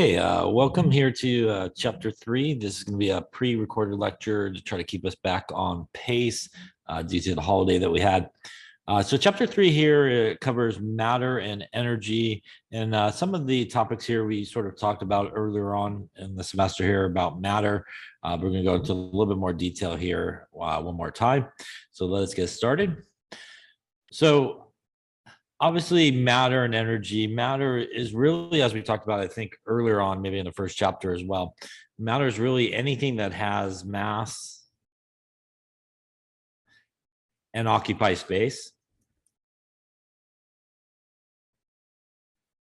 Hey, welcome here to chapter 3. This is going to be a pre-recorded lecture to try to keep us back on pace due to the holiday that we had. So chapter 3 here covers matter and energy, and some of the topics here we sort of talked about earlier on in the semester here about matter. We're going to go into a little bit more detail here one more time. So let's get started. So obviously matter and energy. Matter is really, as we talked about, I think earlier on, maybe in the first chapter as well, matter is really anything that has mass and occupies space.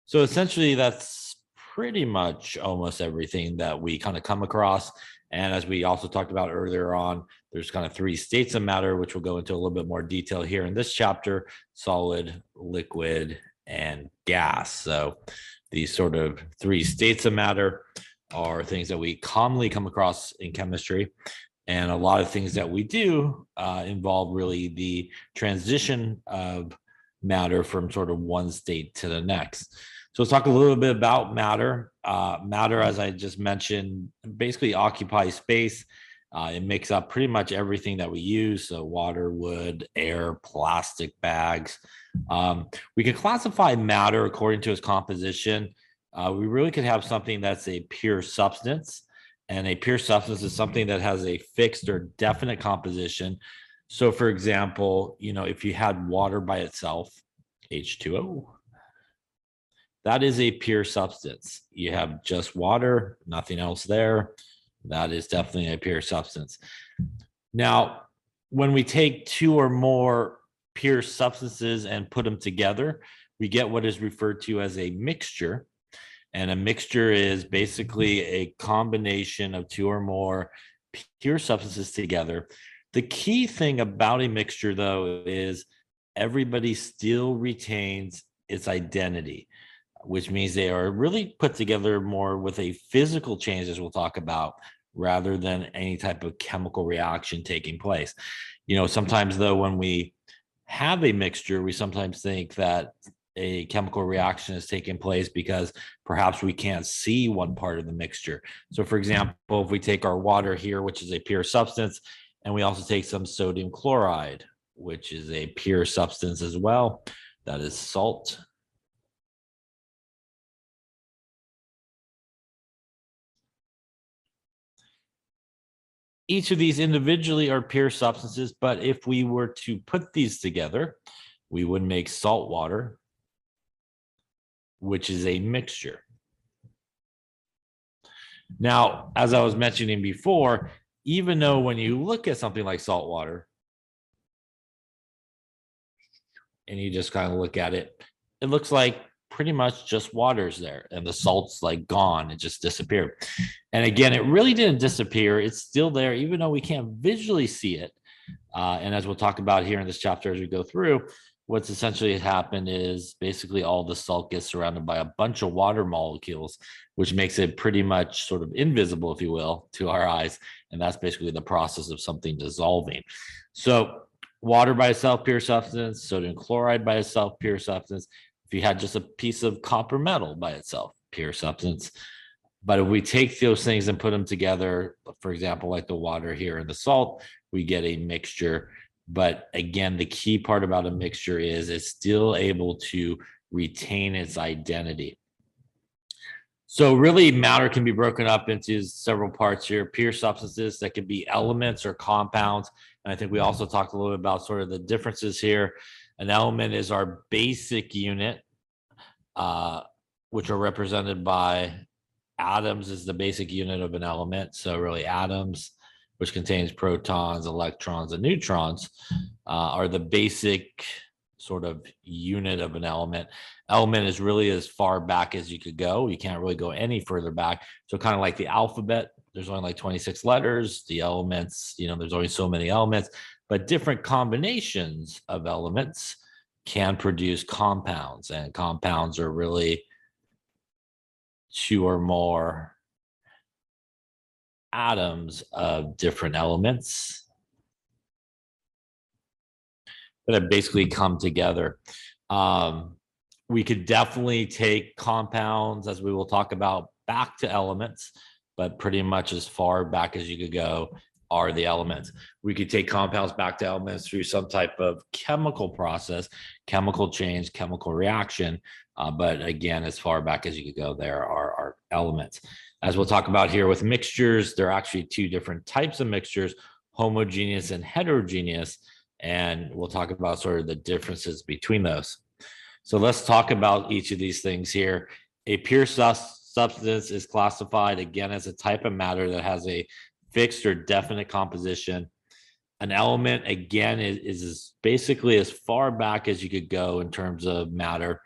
So essentially that's pretty much almost everything that we kind of come across. And as we also talked about earlier on, there's kind of 3 states of matter, which we'll go into a little bit more detail here in this chapter: solid, liquid, and gas. So these sort of 3 states of matter are things that we commonly come across in chemistry. And a lot of things that we do involve really the transition of matter from sort of one state to the next. So let's talk a little bit about matter. Matter, as I just mentioned, basically occupies space. It makes up pretty much everything that we use. So water, wood, air, plastic bags. We can classify matter according to its composition. We really could have something that's a pure substance. And a pure substance is something that has a fixed or definite composition. So for example, if you had water by itself, H2O, that is a pure substance. You have just water, nothing else there. That is definitely a pure substance. Now, when we take 2 or more pure substances and put them together, we get what is referred to as a mixture. And a mixture is basically a combination of 2 or more pure substances together. The key thing about a mixture, though, is everybody still retains its identity, which means they are really put together more with a physical change, as we'll talk about, rather than any type of chemical reaction taking place. Sometimes, though, when we have a mixture, we sometimes think that a chemical reaction is taking place because perhaps we can't see one part of the mixture. So for example, if we take our water here, which is a pure substance, and we also take some sodium chloride, which is a pure substance as well, that is salt. Each of these individually are pure substances, but if we were to put these together, we would make salt water, which is a mixture. Now, as I was mentioning before, even though when you look at something like salt water and you just kind of look at it, it looks like pretty much just water's there and the salt's like gone. It just disappeared. And again, it really didn't disappear. It's still there, even though we can't visually see it. And as we'll talk about here in this chapter as we go through, what's essentially happened is basically all the salt gets surrounded by a bunch of water molecules, which makes it pretty much sort of invisible, if you will, to our eyes. And that's basically the process of something dissolving. So water by itself, pure substance; sodium chloride by itself, pure substance. If you had just a piece of copper metal by itself, pure substance. But if we take those things and put them together, for example, like the water here and the salt, we get a mixture. But again, the key part about a mixture is it's still able to retain its identity. So really, matter can be broken up into several parts here. Pure substances that could be elements or compounds. And I think we also talked a little bit about sort of the differences here. An element is our basic unit, which are represented by atoms is the basic unit of an element. So really atoms, which contains protons, electrons, and neutrons, are the basic sort of unit of an element. Element is really as far back as you could go. You can't really go any further back. So kind of like the alphabet, there's only like 26 letters. The elements, there's only so many elements, but different combinations of elements can produce compounds, and compounds are really 2 or more atoms of different elements that have basically come together. We could definitely take compounds, as we will talk about back to elements, but pretty much as far back as you could go are the elements. We could take compounds back to elements through some type of chemical process, chemical change, chemical reaction. But again, as far back as you could go, there are elements. As we'll talk about here with mixtures, there are actually two different types of mixtures, homogeneous and heterogeneous. And we'll talk about sort of the differences between those. So let's talk about each of these things here. A pure substance is classified again as a type of matter that has a fixed or definite composition. An element, again, is basically as far back as you could go in terms of matter.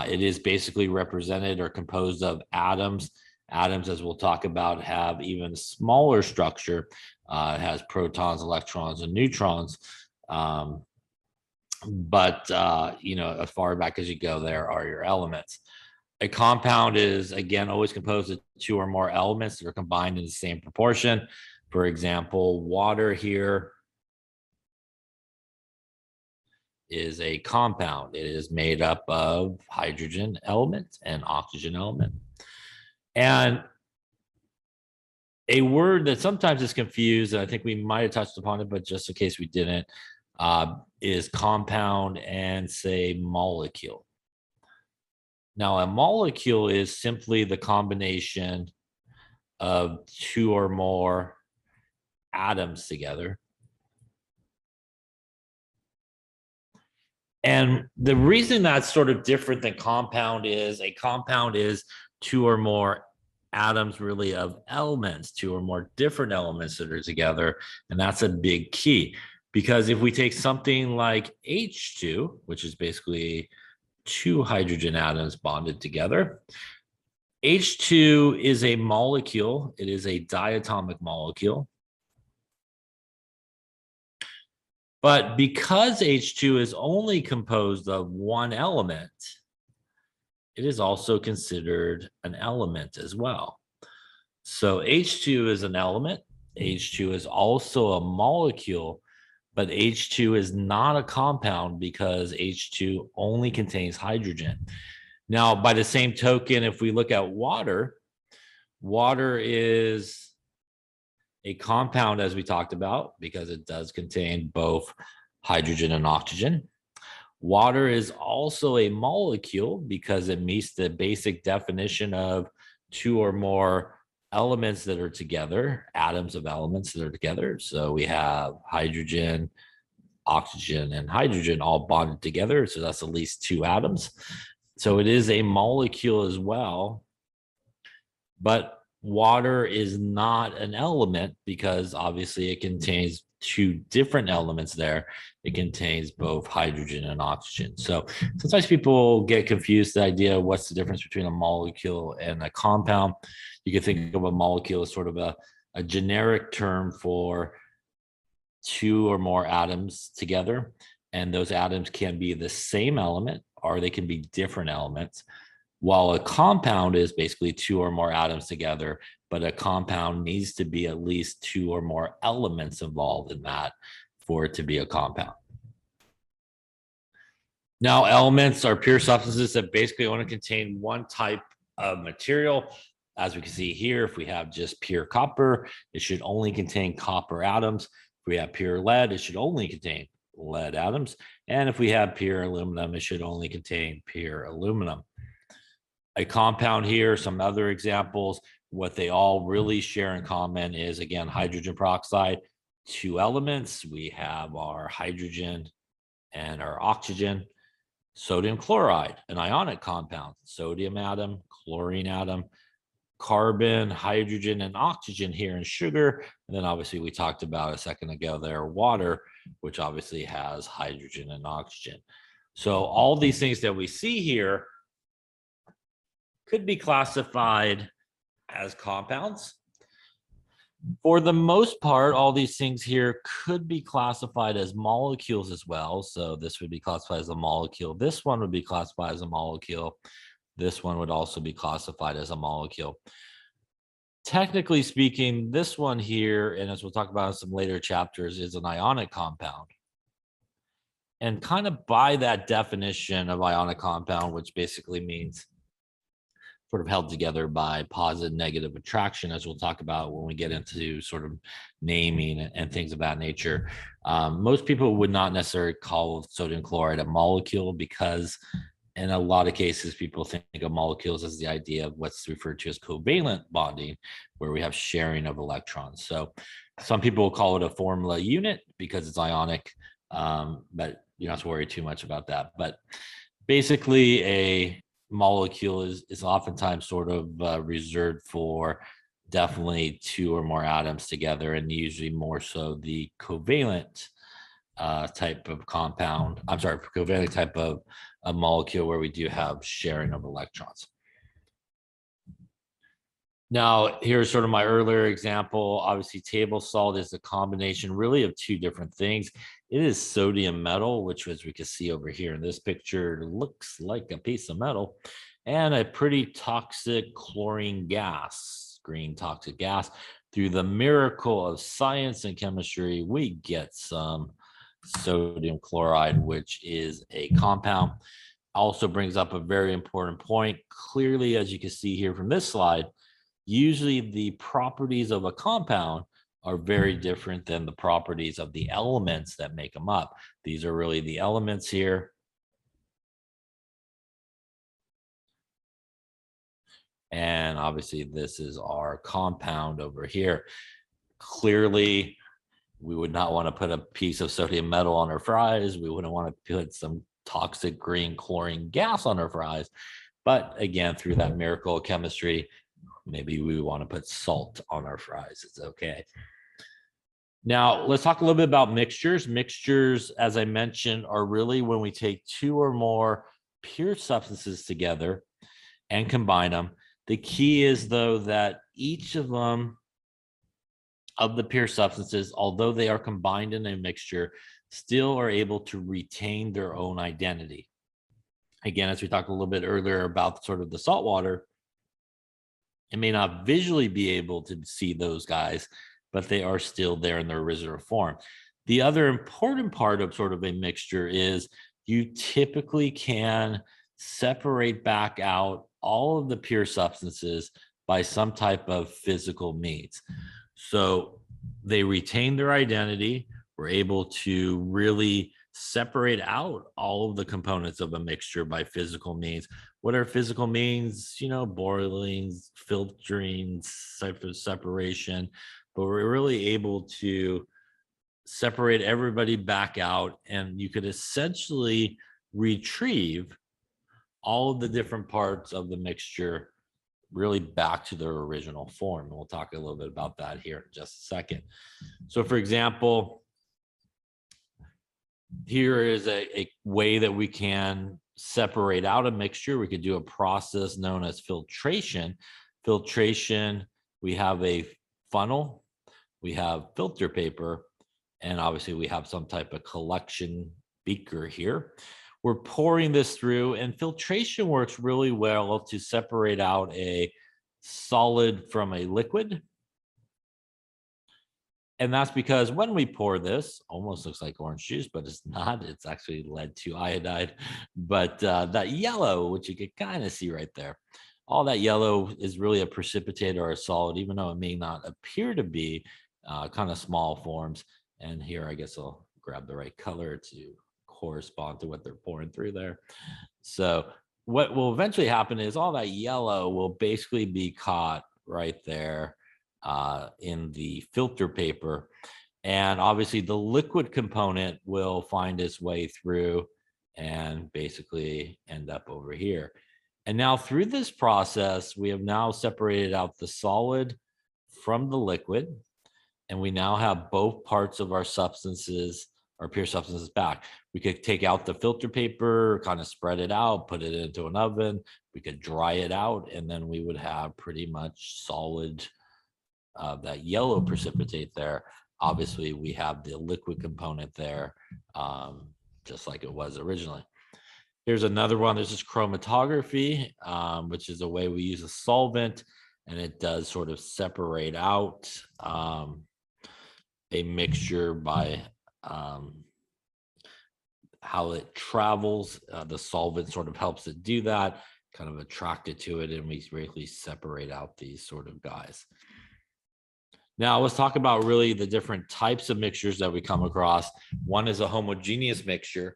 It is basically represented or composed of atoms. Atoms, as we'll talk about, have even smaller structure. It has protons, electrons, and neutrons. But as far back as you go, there are your elements. A compound is, again, always composed of two or more elements that are combined in the same proportion. For example, water here is a compound. It is made up of hydrogen element and oxygen element. And a word that sometimes is confused, and I think we might have touched upon it, but just in case we didn't, is compound and, say, molecule. Now, a molecule is simply the combination of two or more atoms together. And the reason that's sort of different than compound is a compound is two or more atoms really of elements, two or more different elements that are together. And that's a big key, because if we take something like H2, which is basically two hydrogen atoms bonded together, H2 is a molecule. It is a diatomic molecule. But because H2 is only composed of one element, it is also considered an element as well. So H2 is an element. H2 is also a molecule, but H2 is not a compound because H2 only contains hydrogen. Now, by the same token, if we look at water, water is a compound, as we talked about, because it does contain both hydrogen and oxygen. Water is also a molecule because it meets the basic definition of two or more elements that are together, atoms of elements that are together. So we have hydrogen, oxygen, and hydrogen all bonded together. So that's at least two atoms. So it is a molecule as well. But water is not an element because obviously it contains two different elements there. It contains both hydrogen and oxygen. So sometimes people get confused the idea of what's the difference between a molecule and a compound. You can think of a molecule as sort of a generic term for two or more atoms together. And those atoms can be the same element or they can be different elements. While a compound is basically two or more atoms together, but a compound needs to be at least two or more elements involved in that for it to be a compound. Now, elements are pure substances that basically only contain one type of material. As we can see here, if we have just pure copper, it should only contain copper atoms. If we have pure lead, it should only contain lead atoms. And if we have pure aluminum, it should only contain pure aluminum. A compound here, some other examples, what they all really share in common is, again, hydrogen peroxide, two elements. We have our hydrogen and our oxygen. Sodium chloride, an ionic compound, sodium atom, chlorine atom, carbon, hydrogen, and oxygen here in sugar. And then obviously we talked about a second ago there, water, which obviously has hydrogen and oxygen. So all these things that we see here could be classified as compounds. For the most part, all these things here could be classified as molecules as well. So this would be classified as a molecule. This one would be classified as a molecule. This one would also be classified as a molecule. Technically speaking, this one here, and as we'll talk about in some later chapters, is an ionic compound. And kind of by that definition of ionic compound, which basically means sort of held together by positive negative attraction, as we'll talk about when we get into sort of naming and things of that nature. Most people would not necessarily call sodium chloride a molecule because in a lot of cases, people think of molecules as the idea of what's referred to as covalent bonding, where we have sharing of electrons. So some people will call it a formula unit because it's ionic, but you don't have to worry too much about that. But basically, a molecule is oftentimes sort of reserved for definitely two or more atoms together, and usually more so the covalent type of compound. I'm sorry, covalent type of a molecule where we do have sharing of electrons. Now, here's sort of my earlier example. Obviously, table salt is a combination really of two different things. It is sodium metal, which, as we can see over here in this picture, looks like a piece of metal, and a pretty toxic chlorine gas, green toxic gas. Through the miracle of science and chemistry, we get some sodium chloride, which is a compound. Also brings up a very important point. Clearly, as you can see here from this slide, usually the properties of a compound are very different than the properties of the elements that make them up. These are really the elements here. And obviously this is our compound over here. Clearly, we would not want to put a piece of sodium metal on our fries. We wouldn't want to put some toxic green chlorine gas on our fries. But again, through that miracle of chemistry, maybe we want to put salt on our fries. It's okay. Now, let's talk a little bit about mixtures. Mixtures, as I mentioned, are really when we take two or more pure substances together and combine them. The key is, though, that each of them, of the pure substances, although they are combined in a mixture, still are able to retain their own identity. Again, as we talked a little bit earlier about sort of the salt water, it may not visually be able to see those guys, but they are still there in their original form. The other important part of sort of a mixture is you typically can separate back out all of the pure substances by some type of physical means. So they retain their identity. We're able to really separate out all of the components of a mixture by physical means. What are physical means? You know, boiling, filtering, type of separation. But we're really able to separate everybody back out, and you could essentially retrieve all of the different parts of the mixture really back to their original form. And we'll talk a little bit about that here in just a second. So for example, here is a way that we can separate out a mixture. We could do a process known as filtration. Filtration, we have a funnel, we have filter paper, and obviously we have some type of collection beaker here. We're pouring this through, and filtration works really well to separate out a solid from a liquid. And that's because when we pour this, almost looks like orange juice, but it's not. It's actually lead to iodide. But that yellow, which you can kind of see right there, all that yellow is really a precipitate or a solid, even though it may not appear to be, kind of small forms. And here, I guess I'll grab the right color to correspond to what they're pouring through there. So what will eventually happen is all that yellow will basically be caught right there in the filter paper. And obviously the liquid component will find its way through and basically end up over here. And now through this process, we have now separated out the solid from the liquid. And we now have both parts of our substances, our pure substances, back. We could take out the filter paper, kind of spread it out, put it into an oven. We could dry it out, and then we would have pretty much solid, that yellow precipitate there. Obviously, we have the liquid component there, just like it was originally. Here's another one. This is chromatography, which is a way we use a solvent, and it does sort of separate out a mixture by how it travels. The solvent sort of helps it do that, kind of attracted to it, and we basically separate out these sort of guys. Now let's talk about really the different types of mixtures that we come across. One is a homogeneous mixture.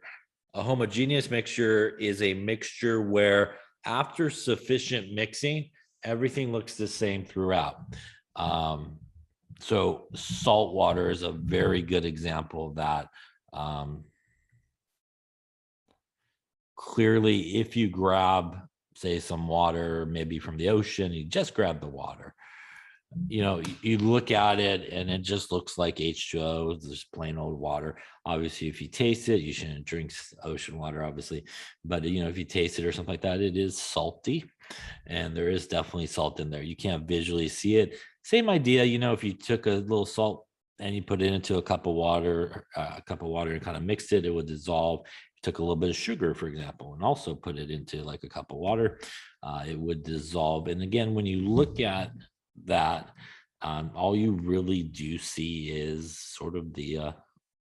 A homogeneous mixture is a mixture where after sufficient mixing, everything looks the same throughout. So salt water is a very good example of that. Clearly, if you grab, say, some water, maybe from the ocean, you just grab the water. You look at it and it just looks like H2O, just plain old water. Obviously, if you taste it, you shouldn't drink ocean water, obviously. But, if you taste it or something like that, it is salty. And there is definitely salt in there. You can't visually see it. Same idea, if you took a little salt and you put it into a cup of water and kind of mixed it, it would dissolve. Took a little bit of sugar, for example, and also put it into like a cup of water, it would dissolve. And again, when you look at that, all you really do see is sort of the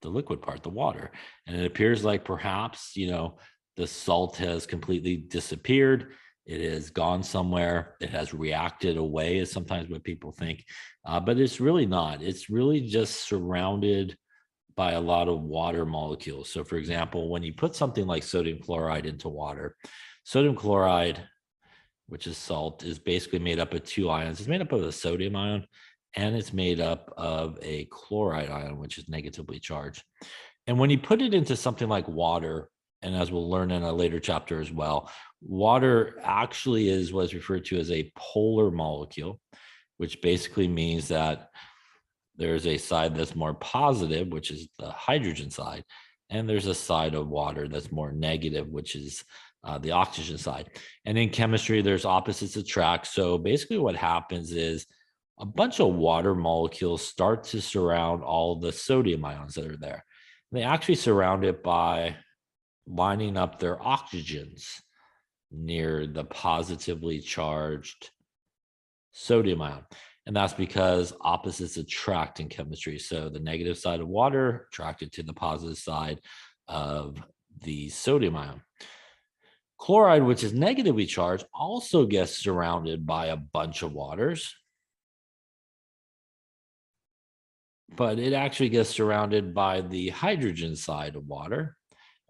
liquid part, the water. And it appears like perhaps, the salt has completely disappeared. It has gone somewhere. It has reacted away, is sometimes what people think. But it's really not. It's really just surrounded by a lot of water molecules. So for example, when you put something like sodium chloride into water, sodium chloride, which is salt, is basically made up of two ions. It's made up of a sodium ion, and it's made up of a chloride ion, which is negatively charged. And when you put it into something like water, and as we'll learn in a later chapter as well, water actually is what's referred to as a polar molecule, which basically means that there's a side that's more positive, which is the hydrogen side, and there's a side of water that's more negative, which is the oxygen side. And in chemistry, there's opposites attract. So basically what happens is a bunch of water molecules start to surround all the sodium ions that are there. And they actually surround it by lining up their oxygens near the positively charged sodium ion. And that's because opposites attract in chemistry. So the negative side of water attracted to the positive side of the sodium ion. Chloride, which is negatively charged, also gets surrounded by a bunch of waters. But it actually gets surrounded by the hydrogen side of water.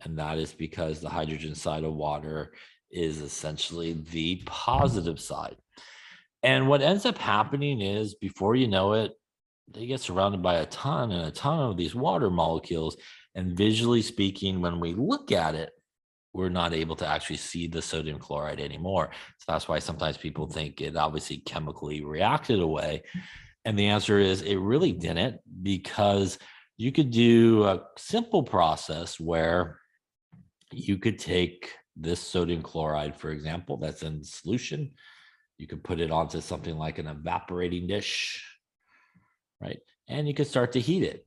And that is because the hydrogen side of water is essentially the positive side. And what ends up happening is, before you know it, they get surrounded by a ton and a ton of these water molecules. And visually speaking, when we look at it, we're not able to actually see the sodium chloride anymore. So that's why sometimes people think it obviously chemically reacted away. And the answer is it really didn't, because you could do a simple process where you could take this sodium chloride, for example, that's in solution. You could put it onto something like an evaporating dish, right? And you could start to heat it.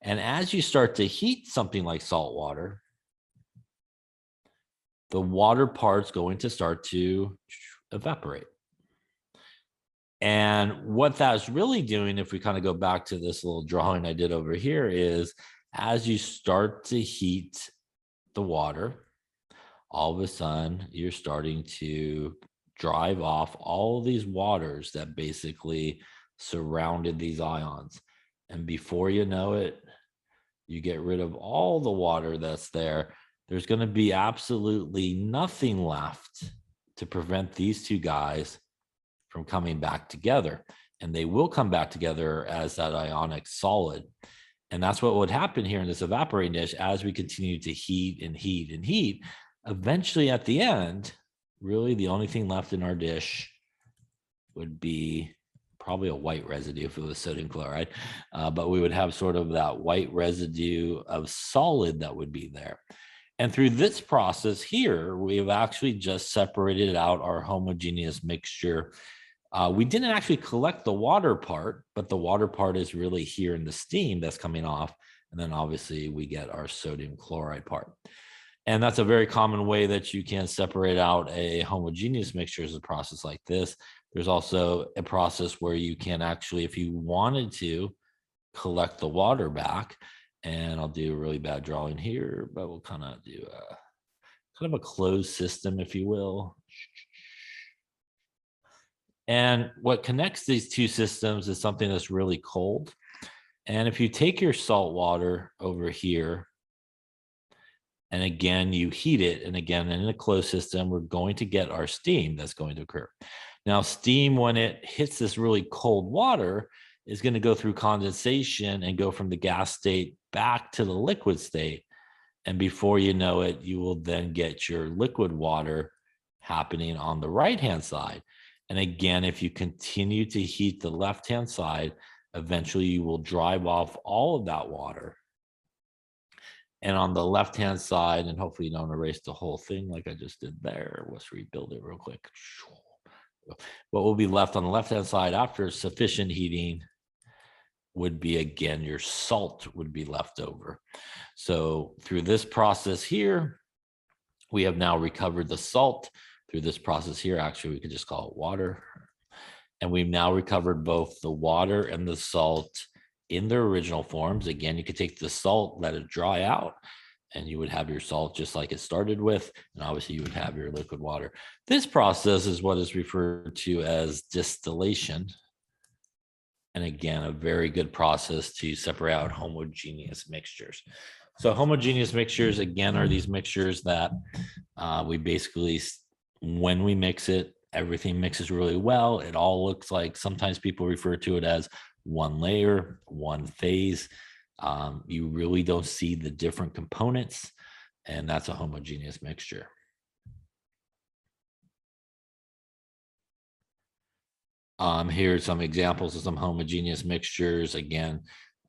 And as you start to heat something like salt water, the water part's going to start to evaporate. And what that's really doing, if we kind of go back to this little drawing I did over here, is as you start to heat the water, all of a sudden you're starting to drive off all these waters that basically surrounded these ions. And before you know it, you get rid of all the water that's there. There's going to be absolutely nothing left to prevent these two guys from coming back together. And they will come back together as that ionic solid. And that's what would happen here in this evaporating dish as we continue to heat and heat and heat. Eventually, at the end, really the only thing left in our dish would be probably a white residue if it was sodium chloride, but we would have sort of that white residue of solid that would be there. And through this process here, we've actually just separated out our homogeneous mixture. We didn't actually collect the water part, but the water part is really here in the steam that's coming off. And then obviously we get our sodium chloride part. And that's a very common way that you can separate out a homogeneous mixture, is a process like this. There's also a process where you can actually, if you wanted to, collect the water back. And I'll do a really bad drawing here, but we'll kind of do a kind of a closed system, if you will. And what connects these two systems is something that's really cold. And if you take your salt water over here, and again, you heat it, and again, in a closed system, we're going to get our steam that's going to occur. Now, steam, when it hits this really cold water, is going to go through condensation and go from the gas state back to the liquid state. And before you know it, you will then get your liquid water happening on the right-hand side. And again, if you continue to heat the left-hand side, eventually you will drive off all of that water. And on the left-hand side, and hopefully you don't erase the whole thing like I just did there. Let's rebuild it real quick. What will be left on the left-hand side after sufficient heating would be, again, your salt would be left over. So through this process here, we have now recovered the salt. Through this process here, actually, we could just call it water. And we've now recovered both the water and the salt in their original forms. Again, you could take the salt, let it dry out, and you would have your salt just like it started with. And obviously you would have your liquid water. This process is what is referred to as distillation. And again, a very good process to separate out homogeneous mixtures. So homogeneous mixtures, again, are these mixtures that we basically, when we mix it, everything mixes really well. It all looks like, sometimes people refer to it as one layer, one phase. You really don't see the different components, and that's a homogeneous mixture. Here are some examples of some homogeneous mixtures. Again,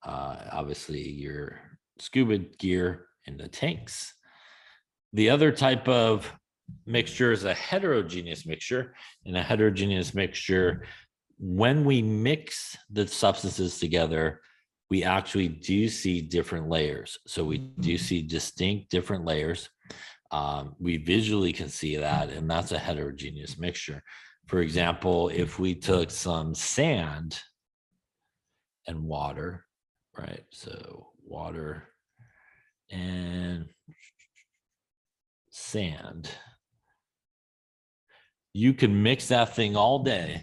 obviously your scuba gear in the tanks. The other type of mixture is a heterogeneous mixture. In a heterogeneous mixture, when we mix the substances together, we actually do see different layers. So we do see distinct different layers. We visually can see that, and that's a heterogeneous mixture. For example, if we took some sand and water, right? So water and sand, you can mix that thing all day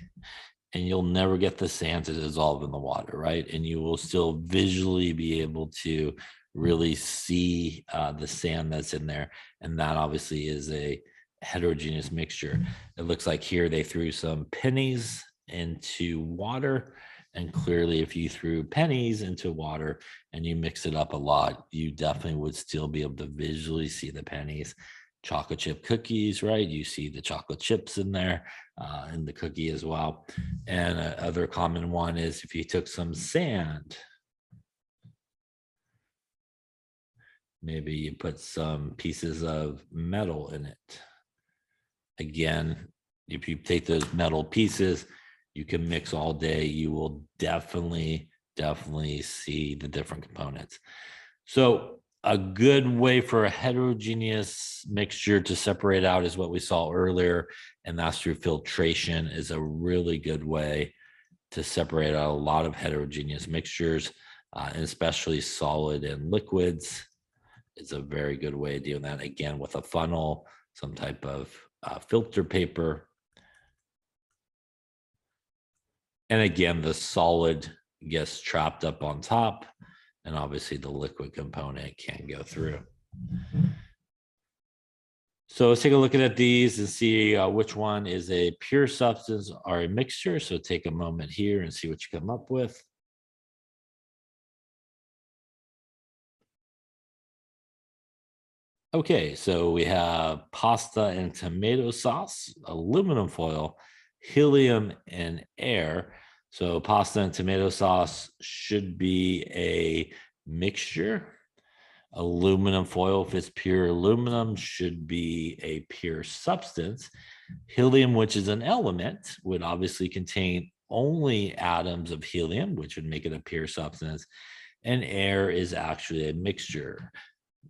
and you'll never get the sand to dissolve in the water, right? And you will still visually be able to really see the sand that's in there. And that obviously is a heterogeneous mixture. It looks like here they threw some pennies into water, and clearly if you threw pennies into water and you mix it up a lot, you definitely would still be able to visually see the pennies. Chocolate chip cookies, right? You see the chocolate chips in there, in the cookie as well. And other common one is if you took some sand, maybe you put some pieces of metal in it. Again, if you take those metal pieces, you can mix all day. You will definitely see the different components. So a good way for a heterogeneous mixture to separate out is what we saw earlier, and that's through filtration. Is a really good way to separate out a lot of heterogeneous mixtures, and especially solid and liquids. It's a very good way of doing that. Again, with a funnel, some type of filter paper. And again, the solid gets trapped up on top, and obviously the liquid component can go through. So let's take a look at these and see which one is a pure substance or a mixture. So take a moment here and see what you come up with. Okay, so we have pasta and tomato sauce, aluminum foil, helium, and air. So pasta and tomato sauce should be a mixture. Aluminum foil, if it's pure aluminum, should be a pure substance. Helium, which is an element, would obviously contain only atoms of helium, which would make it a pure substance. And air is actually a mixture.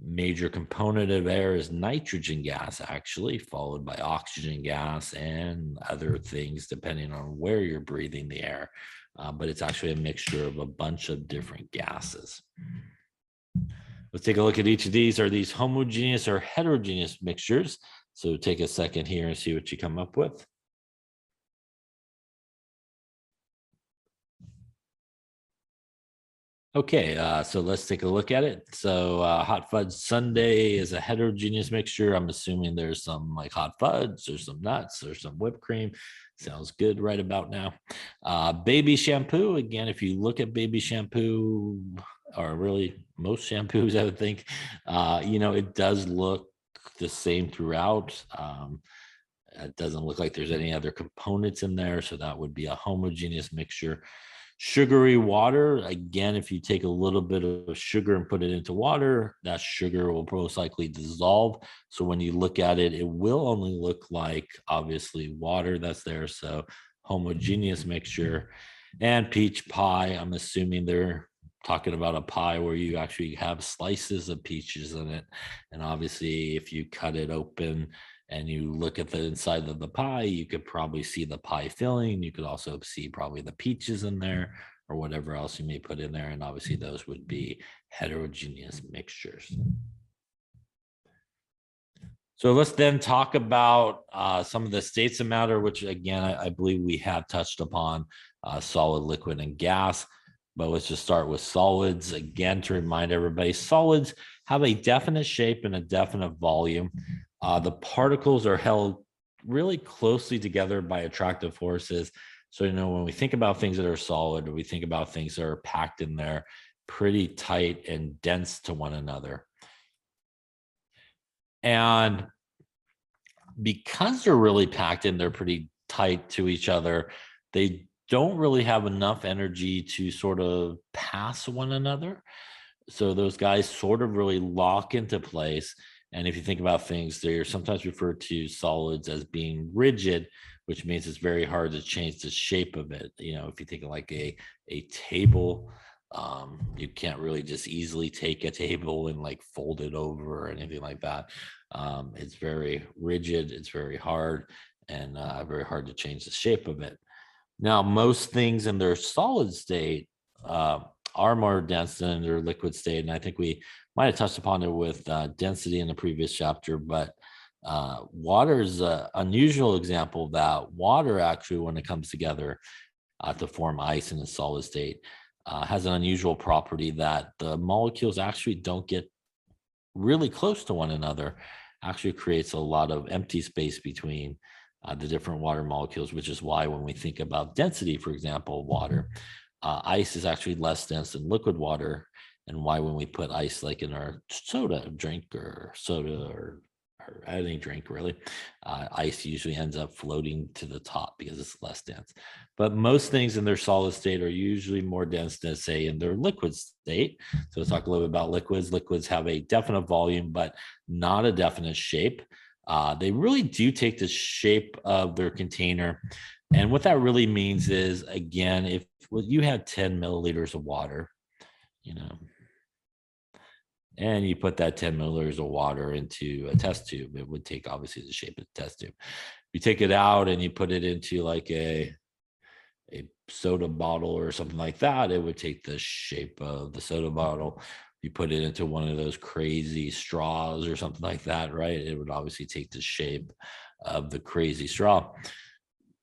Major component of air is nitrogen gas, actually, followed by oxygen gas and other things depending on where you're breathing the air. But it's actually a mixture of a bunch of different gases. Let's take a look at each of these. Are these homogeneous or heterogeneous mixtures? So take a second here and see what you come up with. Okay, so let's take a look at it. So hot fudge sundae is a heterogeneous mixture. I'm assuming there's some like hot fudge, there's some nuts, there's some whipped cream. Sounds good right about now. Baby shampoo, again, if you look at baby shampoo, or really most shampoos, I would think, it does look the same throughout. It doesn't look like there's any other components in there, so that would be a homogeneous mixture. Sugary water, again, if you take a little bit of sugar and put it into water, that sugar will most likely dissolve. So when you look at it, it will only look like obviously water that's there. So homogeneous mixture. And peach pie, I'm assuming they're talking about a pie where you actually have slices of peaches in it. And obviously, if you cut it open and you look at the inside of the pie, you could probably see the pie filling. You could also see probably the peaches in there or whatever else you may put in there. And obviously those would be heterogeneous mixtures. So let's then talk about some of the states of matter, which again, I believe we have touched upon solid, liquid, and gas. But let's just start with solids. Again, to remind everybody, solids have a definite shape and a definite volume. The particles are held really closely together by attractive forces. So, when we think about things that are solid, we think about things that are packed in there pretty tight and dense to one another. And because they're really packed in, they're pretty tight to each other, they don't really have enough energy to sort of pass one another. So those guys sort of really lock into place. And if you think about things, they're sometimes referred to solids as being rigid, which means it's very hard to change the shape of it. If you think of like a table, you can't really just easily take a table and like fold it over or anything like that. It's very rigid, it's very hard, and very hard to change the shape of it. Now, most things in their solid state are more dense than their liquid state. And I think we might have touched upon it with density in the previous chapter, but water is an unusual example of that. Water actually, when it comes together to form ice in a solid state, has an unusual property that the molecules actually don't get really close to one another. Actually creates a lot of empty space between the different water molecules, which is why when we think about density, for example, water, ice is actually less dense than liquid water, and why when we put ice like in our soda drink or soda or any drink really, ice usually ends up floating to the top because it's less dense. But most things in their solid state are usually more dense than, say, in their liquid state. So let's talk a little bit about liquids. Liquids have a definite volume, but not a definite shape. They really do take the shape of their container. And what that really means is, again, if you had 10 milliliters of water, and you put that 10 milliliters of water into a test tube, it would take obviously the shape of the test tube. You take it out and you put it into like a soda bottle or something like that, it would take the shape of the soda bottle. You put it into one of those crazy straws or something like that, right? It would obviously take the shape of the crazy straw.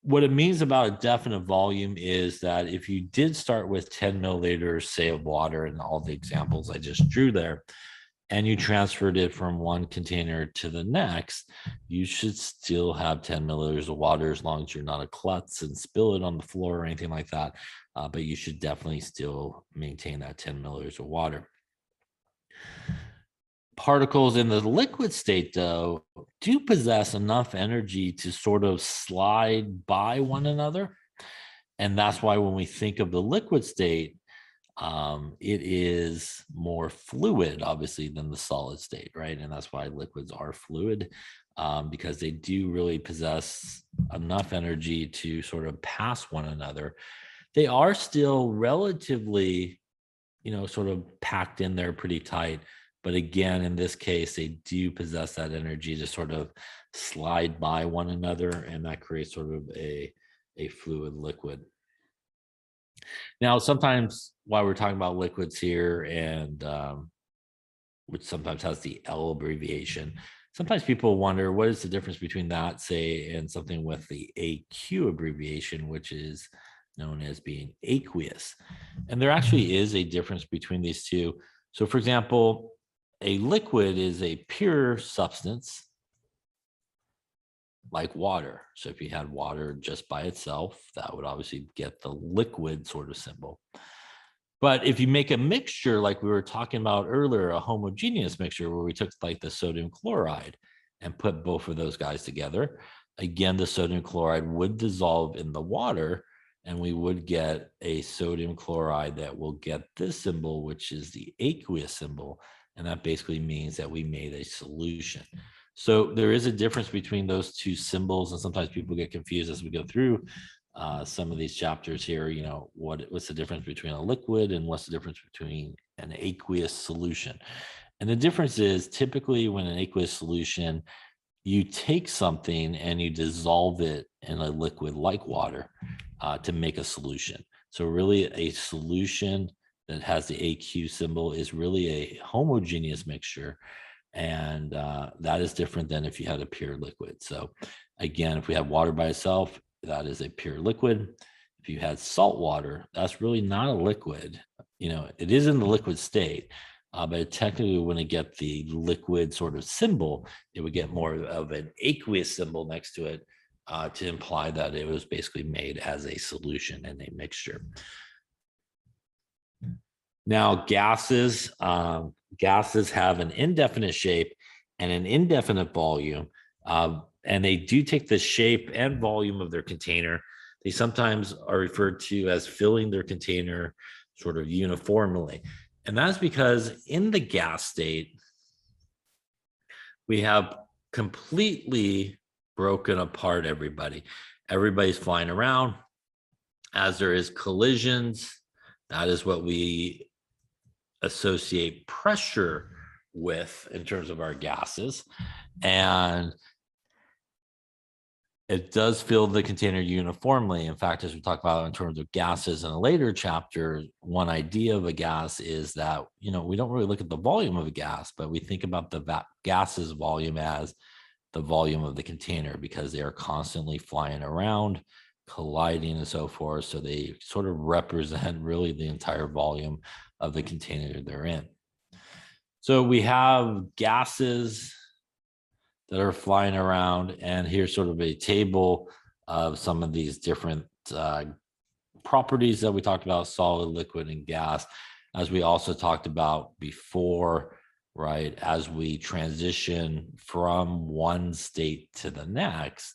What it means about a definite volume is that if you did start with 10 milliliters, say, of water in all the examples I just drew there, and you transferred it from one container to the next, you should still have 10 milliliters of water as long as you're not a klutz and spill it on the floor or anything like that. But you should definitely still maintain that 10 milliliters of water. Particles in the liquid state, though, do possess enough energy to sort of slide by one another. And that's why when we think of the liquid state, it is more fluid, obviously, than the solid state, right? And that's why liquids are fluid, because they do really possess enough energy to sort of pass one another. They are still relatively, sort of packed in there pretty tight. But again, in this case, they do possess that energy to sort of slide by one another, and that creates sort of a fluid liquid. Now, sometimes while we're talking about liquids here and which sometimes has the L abbreviation. Sometimes people wonder what is the difference between that, say, and something with the AQ abbreviation, which is known as being aqueous. And there actually is a difference between these two. So, for example, a liquid is a pure substance like water. So if you had water just by itself, that would obviously get the liquid sort of symbol. But if you make a mixture, like we were talking about earlier, a homogeneous mixture where we took like the sodium chloride and put both of those guys together, again, the sodium chloride would dissolve in the water and we would get a sodium chloride that will get this symbol, which is the aqueous symbol. And that basically means that we made a solution. So there is a difference between those two symbols. And sometimes people get confused as we go through some of these chapters here. You know, what's the difference between a liquid and what's the difference between an aqueous solution? And the difference is typically when an aqueous solution, you take something and you dissolve it in a liquid like water to make a solution. So really a solution that has the AQ symbol is really a homogeneous mixture. And that is different than if you had a pure liquid. So again, if we have water by itself, that is a pure liquid. If you had salt water, that's really not a liquid. You know, it is in the liquid state, but it technically wouldn't get the liquid sort of symbol. It would get more of an aqueous symbol next to it to imply that it was basically made as a solution in a mixture. Now, gases have an indefinite shape and an indefinite volume, and they do take the shape and volume of their container. They sometimes are referred to as filling their container sort of uniformly. And that's because in the gas state, we have completely broken apart everybody. Everybody's flying around. As there is collisions, that is what we associate pressure with in terms of our gases. And it does fill the container uniformly. In fact, as we talk about in terms of gases in a later chapter, one idea of a gas is that, you know, we don't really look at the volume of a gas, but we think about the gas's volume as the volume of the container because they are constantly flying around, colliding and so forth. So they sort of represent really the entire volume of the container they're in. So we have gases that are flying around, and here's sort of a table of some of these different properties that we talked about: solid, liquid, and gas. As we also talked about before, right, as we transition from one state to the next,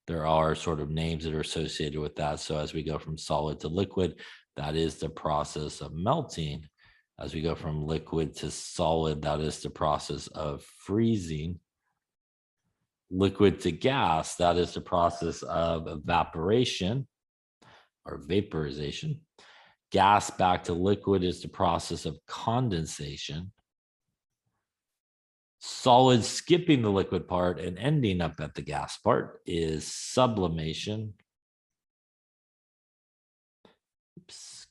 there are sort of names that are associated with that. So as we go from solid to liquid, that is the process of melting. As we go from liquid to solid, that is the process of freezing. Liquid to gas, that is the process of evaporation or vaporization. Gas back to liquid is the process of condensation. Solid skipping the liquid part and ending up at the gas part is sublimation. Oops.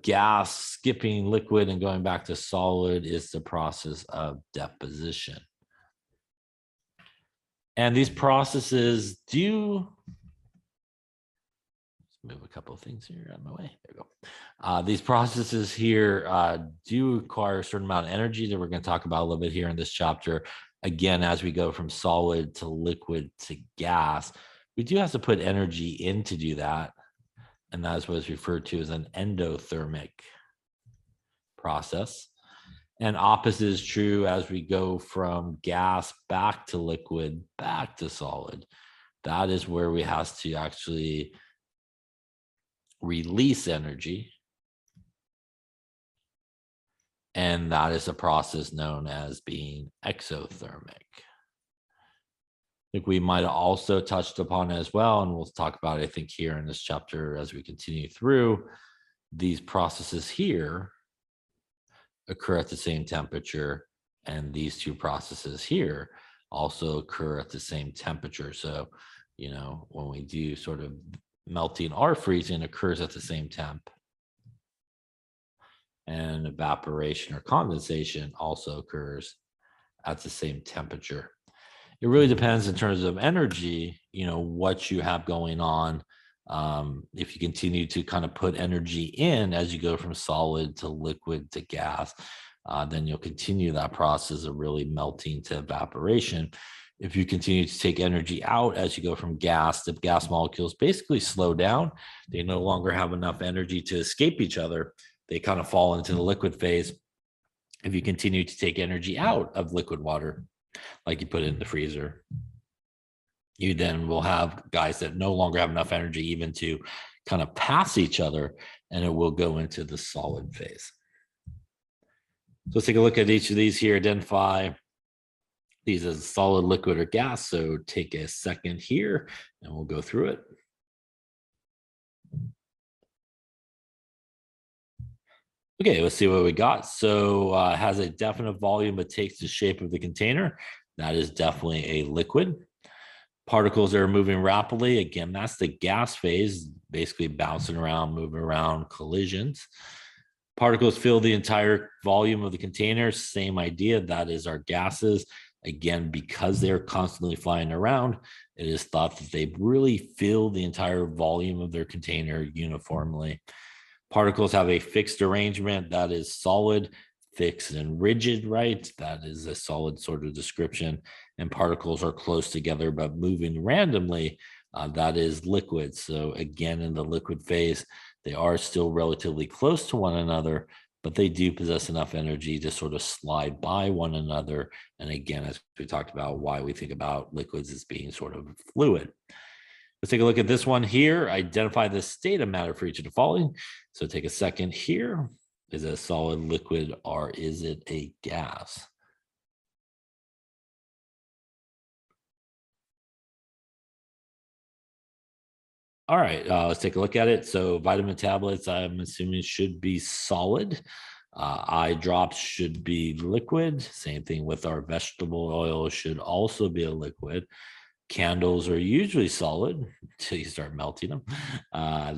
Gas skipping liquid and going back to solid is the process of deposition. And these processes do, let's move a couple of things here out of my way. There we go. These processes here do require a certain amount of energy that we're going to talk about a little bit here in this chapter. Again, as we go from solid to liquid to gas, we do have to put energy in to do that. And that is what is referred to as an endothermic process. And opposite is true as we go from gas back to liquid, back to solid. That is where we have to actually release energy. And that is a process known as being exothermic. I think we might have also touched upon as well, and we'll talk about it, I think, here in this chapter as we continue through. These processes here occur at the same temperature, and these two processes here also occur at the same temperature. So, you know, when we do sort of melting or freezing occurs at the same temp. and evaporation or condensation also occurs at the same temperature. It really depends in terms of energy, what you have going on. If you continue to kind of put energy in as you go from solid to liquid to gas, then you'll continue that process of really melting to evaporation. If you continue to take energy out as you go from gas, the gas molecules basically slow down. They no longer have enough energy to escape each other. They kind of fall into the liquid phase. If you continue to take energy out of liquid water, like you put it in the freezer, you then will have guys that no longer have enough energy even to kind of pass each other, and it will go into the solid phase. So let's take a look at each of these here. Identify these as solid, liquid, or gas. So take a second here and we'll go through it. Okay, let's see what we got. So has a definite volume but takes the shape of the container. That is definitely a liquid. Particles that are moving rapidly. Again, that's the gas phase, basically bouncing around, moving around, collisions. Particles fill the entire volume of the container. Same idea. That is our gases. Again, because they're constantly flying around, it is thought that they really fill the entire volume of their container uniformly. Particles have a fixed arrangement. That is solid, fixed, and rigid, right? That is a solid sort of description. And particles are close together but moving randomly. That is liquid. So again, in the liquid phase, they are still relatively close to one another, but they do possess enough energy to sort of slide by one another. And again, as we talked about, why we think about liquids as being sort of fluid. Let's take a look at this one here. Identify the state of matter for each of the following. So take a second here. Is it a solid, liquid, or is it a gas? All right, let's take a look at it. So vitamin tablets, I'm assuming, should be solid. Eye drops should be liquid. Same thing with our vegetable oil, should also be a liquid. Candles are usually solid until you start melting them.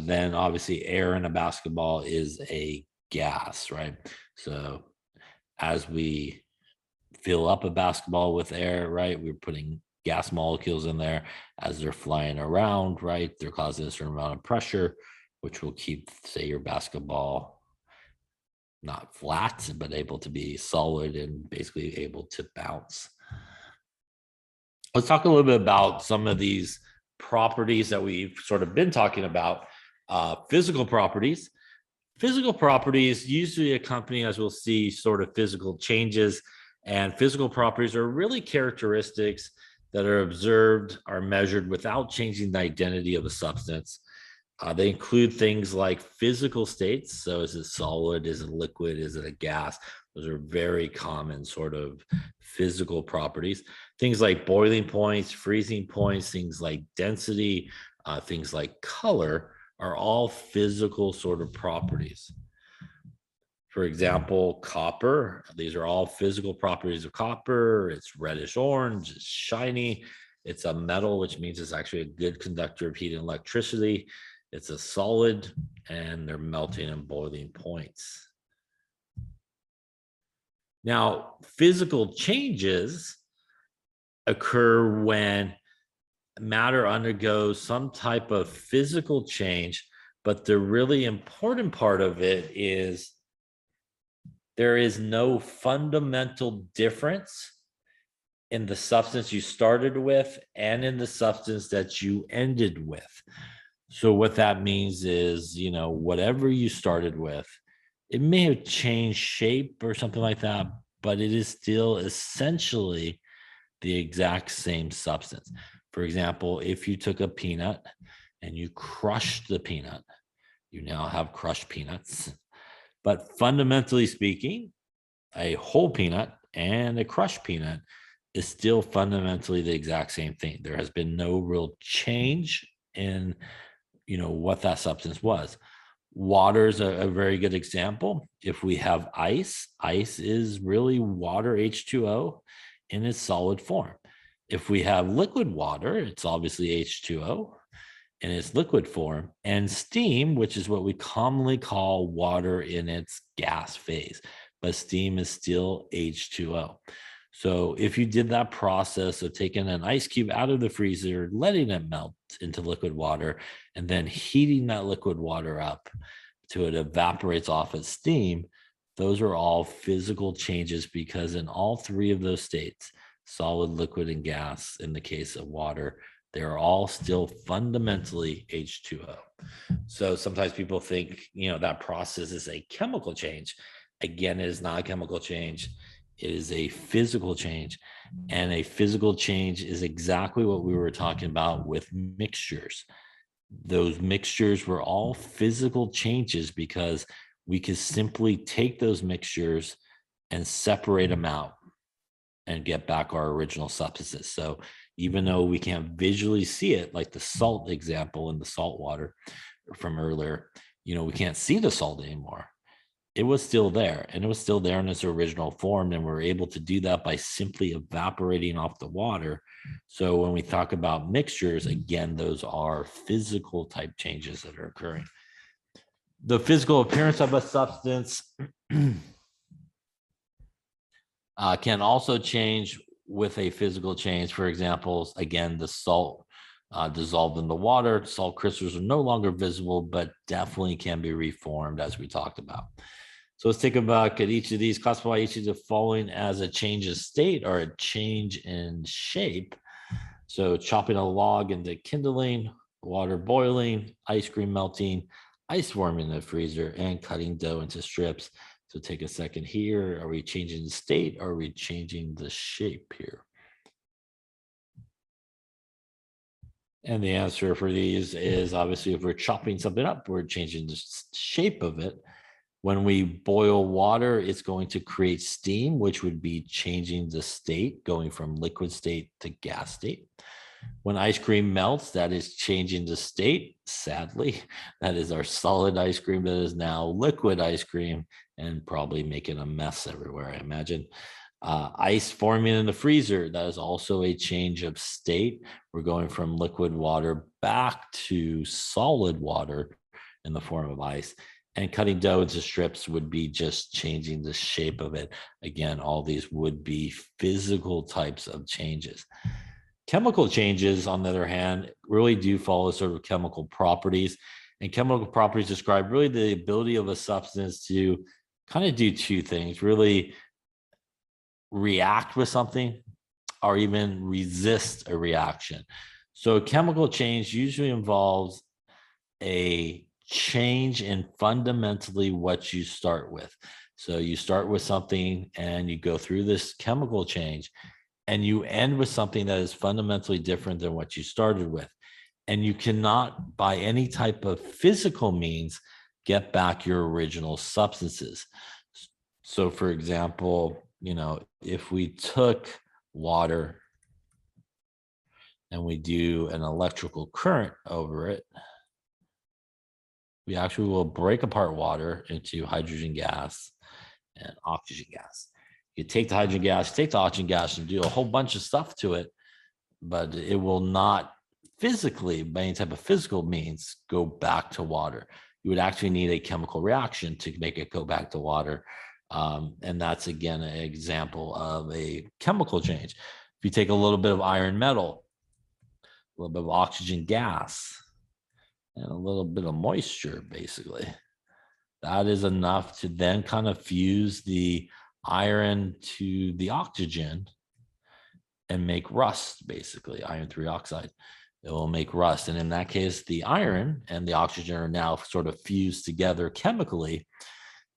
Then obviously air in a basketball is a gas, right? So as we fill up a basketball with air, right, we're putting gas molecules in there. As they're flying around, right, they're causing a certain amount of pressure, which will keep, say, your basketball not flat, but able to be solid and basically able to bounce. Let's talk a little bit about some of these properties that we've sort of been talking about. Physical properties. Physical properties usually accompany, as we'll see, sort of physical changes. And physical properties are really characteristics that are observed, are measured without changing the identity of a substance. They include things like physical states. So is it solid? Is it liquid? Is it a gas? Those are very common sort of physical properties. Things like boiling points, freezing points, things like density, things like color are all physical sort of properties. For example, copper, these are all physical properties of copper. It's reddish orange, it's shiny. It's a metal, which means it's actually a good conductor of heat and electricity. It's a solid, and they're melting and boiling points. Now, physical changes occur when matter undergoes some type of physical change, but the really important part of it is there is no fundamental difference in the substance you started with and in the substance that you ended with. So what that means is, whatever you started with, it may have changed shape or something like that, but it is still essentially the exact same substance. For example, if you took a peanut and you crushed the peanut, you now have crushed peanuts. But fundamentally speaking, a whole peanut and a crushed peanut is still fundamentally the exact same thing. There has been no real change in, what that substance was. Water is a very good example. If we have ice is really water, H2O, in its solid form. If we have liquid water, it's obviously H2O. in its liquid form, and steam, which is what we commonly call water in its gas phase. But steam is still H2O. So if you did that process of taking an ice cube out of the freezer, letting it melt into liquid water, and then heating that liquid water up till it evaporates off as steam, those are all physical changes, because in all three of those states, solid, liquid, and gas, in the case of water, they're all still fundamentally H2O. So sometimes people think, that process is a chemical change. Again, it is not a chemical change. It is a physical change. And a physical change is exactly what we were talking about with mixtures. Those mixtures were all physical changes because we could simply take those mixtures and separate them out and get back our original substances. So even though we can't visually see it, like the salt example in the salt water from earlier, we can't see the salt anymore. It was still there, and it was still there in its original form. And we're able to do that by simply evaporating off the water. So when we talk about mixtures, again, those are physical type changes that are occurring. The physical appearance of a substance can also change with a physical change. For example, again, the salt dissolved in the water, salt crystals are no longer visible, but definitely can be reformed, as we talked about. So let's take a look at each of these, classify each of the following as a change of state or a change in shape. So chopping a log into kindling, water boiling, ice cream melting, ice forming in the freezer, and cutting dough into strips. So take a second here. Are we changing the state or are we changing the shape here? And the answer for these is obviously if we're chopping something up, we're changing the shape of it. When we boil water, it's going to create steam, which would be changing the state, going from liquid state to gas state. When ice cream melts, that is changing the state. Sadly, that is our solid ice cream that is now liquid ice cream and probably making a mess everywhere, I imagine. Ice forming in the freezer, that is also a change of state. We're going from liquid water back to solid water in the form of ice. And cutting dough into strips would be just changing the shape of it. Again, all these would be physical types of changes. Chemical changes, on the other hand, really do follow sort of chemical properties. And chemical properties describe really the ability of a substance to kind of do two things, really react with something or even resist a reaction. So a chemical change usually involves a change in fundamentally what you start with. So you start with something and you go through this chemical change and you end with something that is fundamentally different than what you started with. And you cannot, by any type of physical means, get back your original substances. So for example, if we took water and we do an electrical current over it, we actually will break apart water into hydrogen gas and oxygen gas. You take the hydrogen gas, take the oxygen gas, and do a whole bunch of stuff to it, but it will not physically, by any type of physical means, go back to water. You would actually need a chemical reaction to make it go back to water. And that's, again, an example of a chemical change. If you take a little bit of iron metal, a little bit of oxygen gas, and a little bit of moisture, basically, that is enough to then kind of fuse the iron to the oxygen and make rust, basically, iron 3 oxide. It will make rust. And in that case, the iron and the oxygen are now sort of fused together chemically.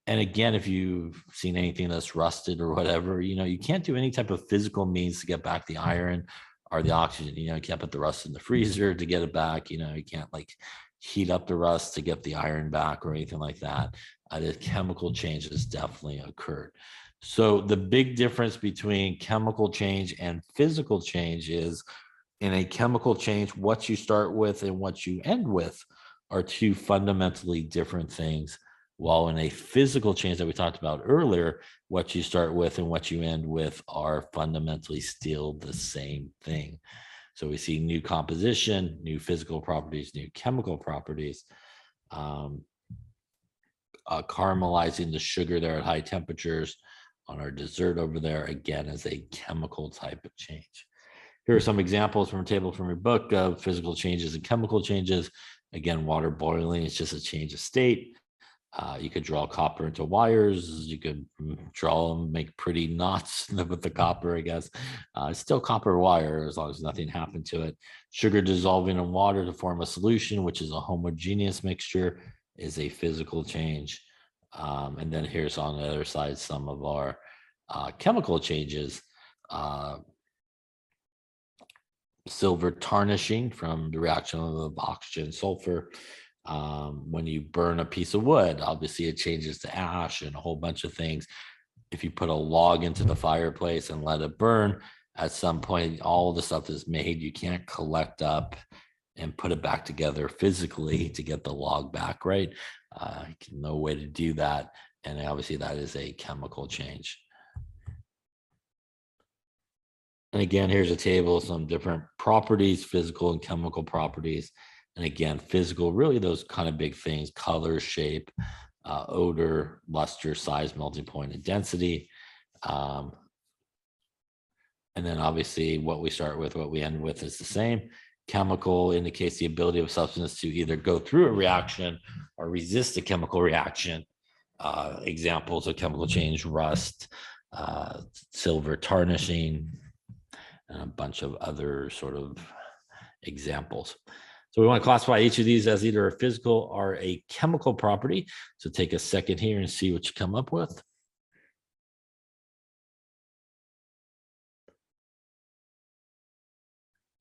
And again, if you've seen anything that's rusted or whatever, you can't do any type of physical means to get back the iron or the oxygen. You can't put the rust in the freezer to get it back. You can't heat up the rust to get the iron back or anything like that. The chemical changes definitely occurred. So the big difference between chemical change and physical change is, in a chemical change, what you start with and what you end with are two fundamentally different things. While in a physical change that we talked about earlier, what you start with and what you end with are fundamentally still the same thing. So we see new composition, new physical properties, new chemical properties. Caramelizing the sugar there at high temperatures on our dessert over there, again, is a chemical type of change. Here are some examples from a table from your book of physical changes and chemical changes. Again, water boiling is just a change of state. You could draw copper into wires. You could draw them, make pretty knots with the copper, I guess. It's still copper wire as long as nothing happened to it. Sugar dissolving in water to form a solution, which is a homogeneous mixture, is a physical change. And then here's on the other side some of our chemical changes. Silver tarnishing from the reaction of oxygen and sulfur. When you burn a piece of wood, obviously it changes to ash and a whole bunch of things. If you put a log into the fireplace and let it burn, at some point, all the stuff is made. You can't collect up and put it back together physically to get the log back, right? No way to do that. And obviously that is a chemical change. And again, here's a table of some different properties, physical and chemical properties. And again, physical, really those kind of big things: color, shape, odor, luster, size, melting point, and density. And then obviously what we start with, what we end with is the same. Chemical indicates the ability of a substance to either go through a reaction or resist a chemical reaction. Examples of chemical change: rust, silver tarnishing, and a bunch of other sort of examples. So we want to classify each of these as either a physical or a chemical property. So take a second here and see what you come up with.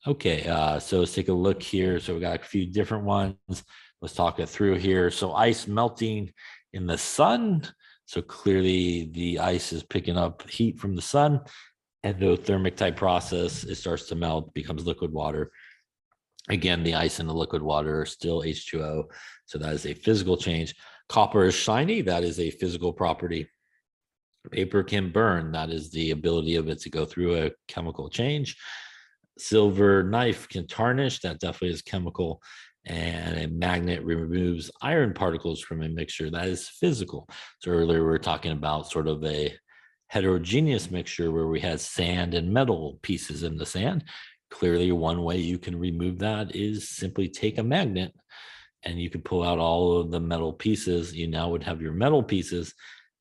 Okay, so let's take a look here. So we got a few different ones. Let's talk it through here. So ice melting in the sun. So clearly the ice is picking up heat from the sun. Endothermic type process, it starts to melt, becomes liquid water. Again, the ice and the liquid water are still H2O. So that is a physical change. Copper is shiny. That is a physical property. Paper can burn. That is the ability of it to go through a chemical change. Silver knife can tarnish. That definitely is chemical. And a magnet removes iron particles from a mixture. That is physical. So earlier we were talking about sort of a heterogeneous mixture where we had sand and metal pieces in the sand. Clearly, one way you can remove that is simply take a magnet and you can pull out all of the metal pieces. You now would have your metal pieces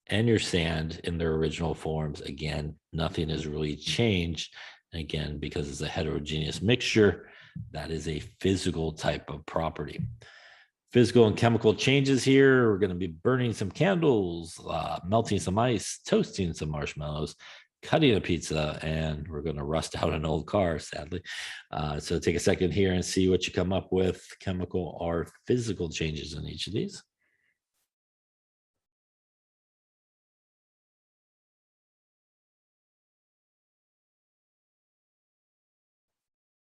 and your sand in their original forms. Again, nothing has really changed. And again, because it's a heterogeneous mixture, that is a physical type of property. Physical and chemical changes here. We're going to be burning some candles, melting some ice, toasting some marshmallows, cutting a pizza, and we're going to rust out an old car, sadly. So take a second here and see what you come up with, chemical or physical changes in each of these.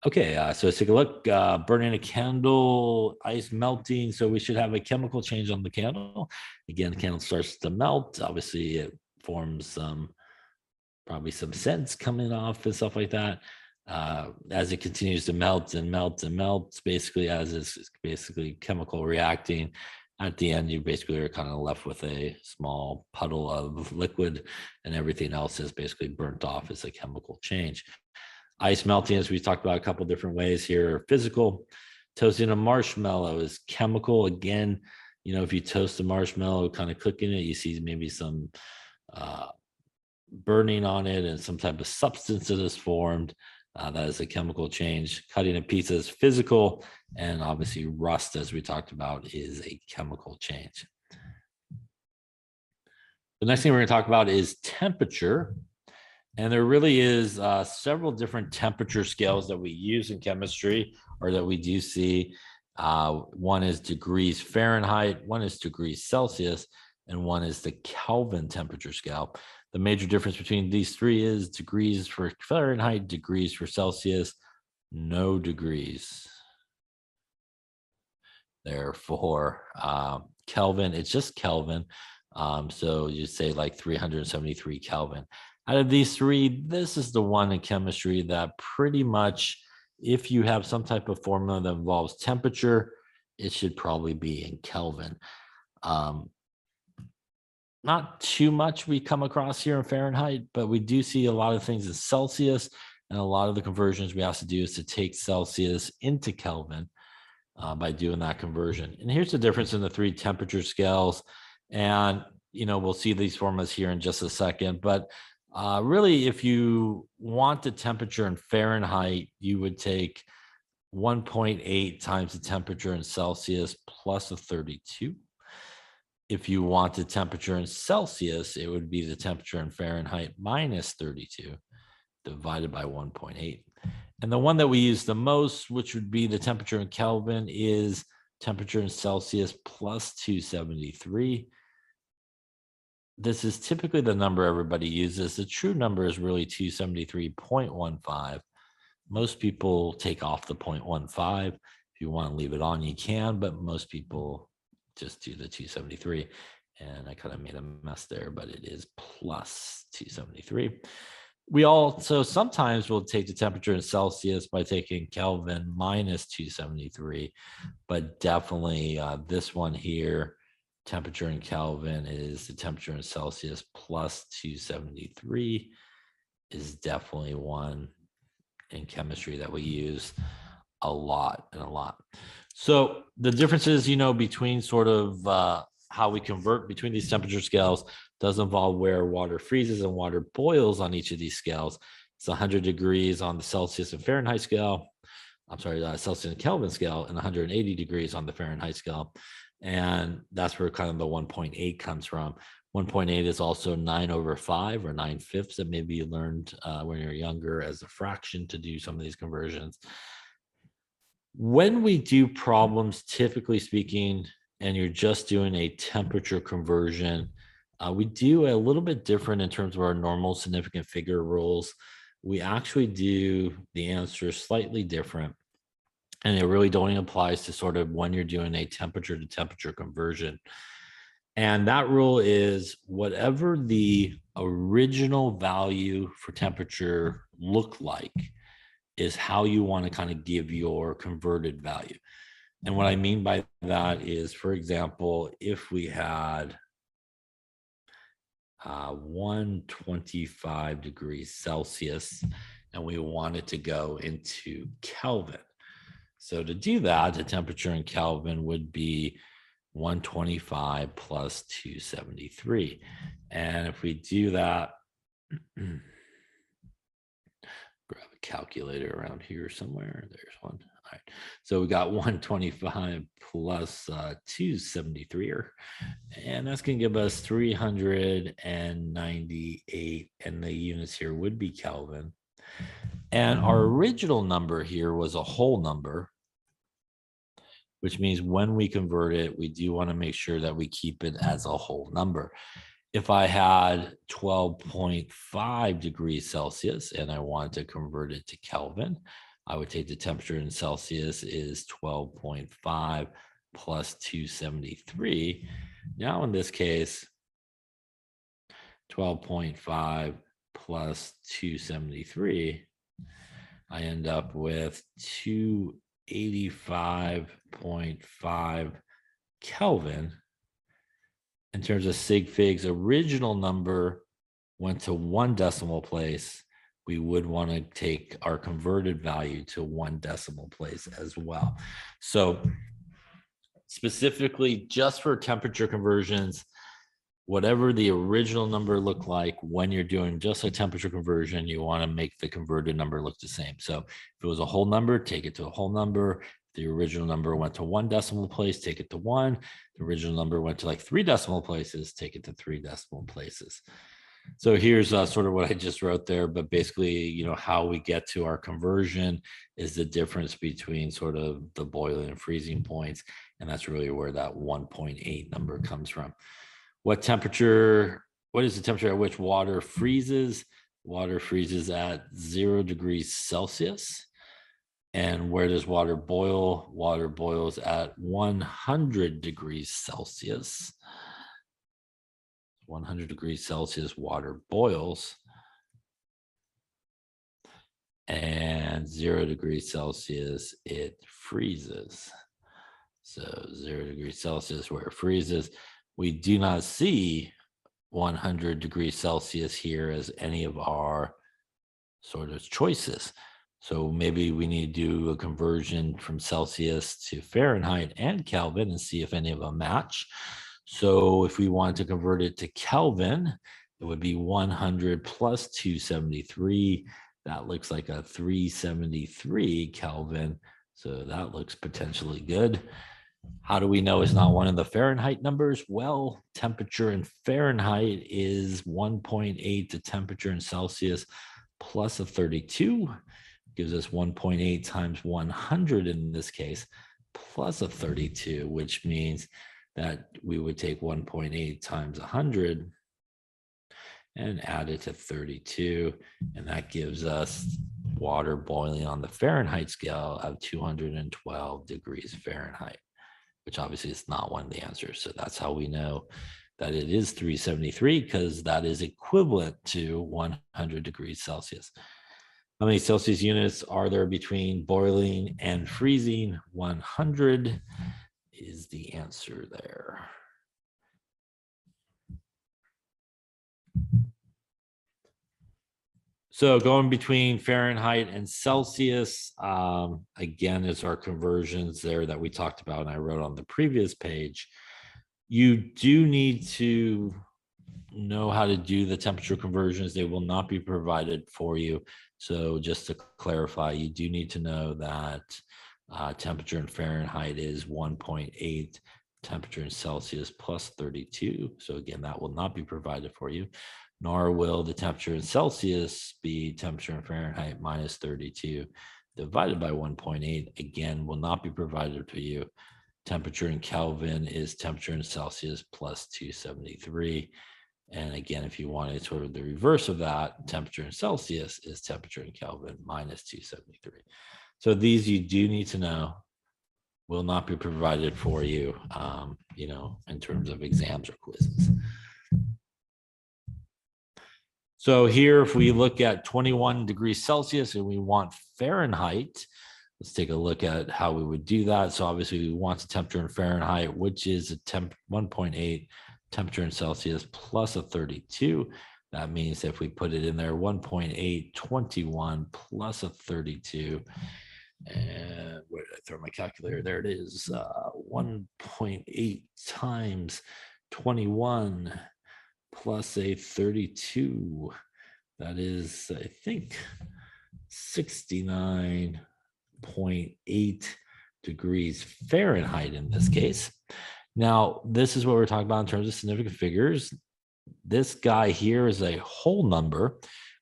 Okay, so let's take a look. Burning a candle, ice melting. So we should have a chemical change on the candle. Again, the candle starts to melt. Obviously, it forms probably some scents coming off and stuff like that. As it continues to melt and melt and melts, basically as it's basically chemical reacting. At the end, you basically are kind of left with a small puddle of liquid, and everything else is basically burnt off as a chemical change. Ice melting, as we talked about a couple different ways here, physical. Toasting a marshmallow is chemical. Again, you know, if you toast a marshmallow, kind of cooking it, you see maybe some burning on it and some type of substance that is formed. That is a chemical change. Cutting a pizza is physical, and obviously rust, as we talked about, is a chemical change. The next thing we're going to talk about is temperature. And there really is several different temperature scales that we use in chemistry, or that we do see. One is degrees Fahrenheit, one is degrees Celsius, and one is the Kelvin temperature scale. The major difference between these three is degrees for Fahrenheit, degrees for Celsius, no degrees. Therefore, Kelvin, it's just Kelvin. So you say like 373 Kelvin. Out of these three, this is the one in chemistry that pretty much if you have some type of formula that involves temperature, it should probably be in Kelvin. Not too much we come across here in Fahrenheit, but we do see a lot of things in Celsius, and a lot of the conversions we have to do is to take Celsius into Kelvin by doing that conversion. And here's the difference in the three temperature scales. And, we'll see these formulas here in just a second, but really, if you want the temperature in Fahrenheit, you would take 1.8 times the temperature in Celsius plus a 32. If you want the temperature in Celsius, it would be the temperature in Fahrenheit minus 32 divided by 1.8. And the one that we use the most, which would be the temperature in Kelvin, is temperature in Celsius plus 273. This is typically the number everybody uses. The true number is really 273.15. Most people take off the 0.15. If you want to leave it on, you can, but most people just do the 273. And I kind of made a mess there, but it is plus 273. We also sometimes will take the temperature in Celsius by taking Kelvin minus 273, but definitely this one here, temperature in Kelvin, is the temperature in Celsius plus 273, is definitely one in chemistry that we use a lot. So the differences, between sort of how we convert between these temperature scales does involve where water freezes and water boils on each of these scales. It's 100 degrees on the Celsius and Fahrenheit scale. I'm sorry, Celsius and Kelvin scale, and 180 degrees on the Fahrenheit scale. And that's where kind of the 1.8 comes from. 1.8 is also 9/5 or 9/5 that maybe you learned when you're younger as a fraction to do some of these conversions. When we do problems, typically speaking, and you're just doing a temperature conversion, we do a little bit different in terms of our normal significant figure rules. We actually do the answer slightly different. And it really only applies to sort of when you're doing a temperature to temperature conversion. And that rule is whatever the original value for temperature looked like is how you want to kind of give your converted value. And what I mean by that is, for example, if we had 125 degrees Celsius and we wanted to go into Kelvin. So to do that, the temperature in Kelvin would be 125 plus 273. And if we do that, grab a calculator around here somewhere. There's one. All right. So we got 125 plus 273, and that's going to give us 398. And the units here would be Kelvin. And our original number here was a whole number, which means when we convert it, we do want to make sure that we keep it as a whole number. If I had 12.5 degrees Celsius and I want to convert it to Kelvin, I would take the temperature in Celsius is 12.5 plus 273. Now in this case, 12.5 plus 273, I end up with 285.5 Kelvin. In terms of sig fig's original number went to 1 decimal place, we would want to take our converted value to 1 decimal place as well. So specifically just for temperature conversions, whatever the original number looked like when you're doing just a temperature conversion, you want to make the converted number look the same. So if it was a whole number, take it to a whole number. If the original number went to 1 decimal place, take it to 1. The original number went to like 3 decimal places, take it to 3 decimal places. So here's sort of what I just wrote there, but basically, how we get to our conversion is the difference between sort of the boiling and freezing points. And that's really where that 1.8 number comes from. What is the temperature at which water freezes? Water freezes at 0 degrees Celsius. And where does water boil? Water boils at 100 degrees Celsius. 100 degrees Celsius, water boils. and 0 degrees Celsius, it freezes. So 0 degrees Celsius where it freezes. We do not see 100 degrees Celsius here as any of our sort of choices. So maybe we need to do a conversion from Celsius to Fahrenheit and Kelvin and see if any of them match. So if we want to convert it to Kelvin, it would be 100 plus 273. That looks like a 373 Kelvin. So that looks potentially good. How do we know it's not one of the Fahrenheit numbers? Well, temperature in Fahrenheit is 1.8 to temperature in Celsius plus a 32 gives us 1.8 times 100 in this case, plus a 32, which means that we would take 1.8 times 100 and add it to 32. And that gives us water boiling on the Fahrenheit scale of 212 degrees Fahrenheit, which obviously is not one of the answers. So that's how we know that it is 373, because that is equivalent to 100 degrees Celsius. How many Celsius units are there between boiling and freezing? 100 is the answer there. So going between Fahrenheit and Celsius, again, is our conversions there that we talked about and I wrote on the previous page. You do need to know how to do the temperature conversions. They will not be provided for you. So just to clarify, you do need to know that temperature in Fahrenheit is 1.8, temperature in Celsius plus 32. So again, that will not be provided for you, nor will the temperature in Celsius be temperature in Fahrenheit minus 32 divided by 1.8. Again, will not be provided for you. Temperature in Kelvin is temperature in Celsius plus 273. And again, if you wanted sort of the reverse of that, temperature in Celsius is temperature in Kelvin minus 273. So these you do need to know, will not be provided for you, in terms of exams or quizzes. So here, if we look at 21 degrees Celsius and we want Fahrenheit, let's take a look at how we would do that. So obviously we want the temperature in Fahrenheit, which is a 1.8 temperature in Celsius plus a 32. That means if we put it in there, 1.821 plus a 32, and where did I throw my calculator? There it is, 1.8 times 21 plus a 32. That is, I think, 69.8 degrees Fahrenheit in this case. Now, this is what we're talking about in terms of significant figures. This guy here is a whole number,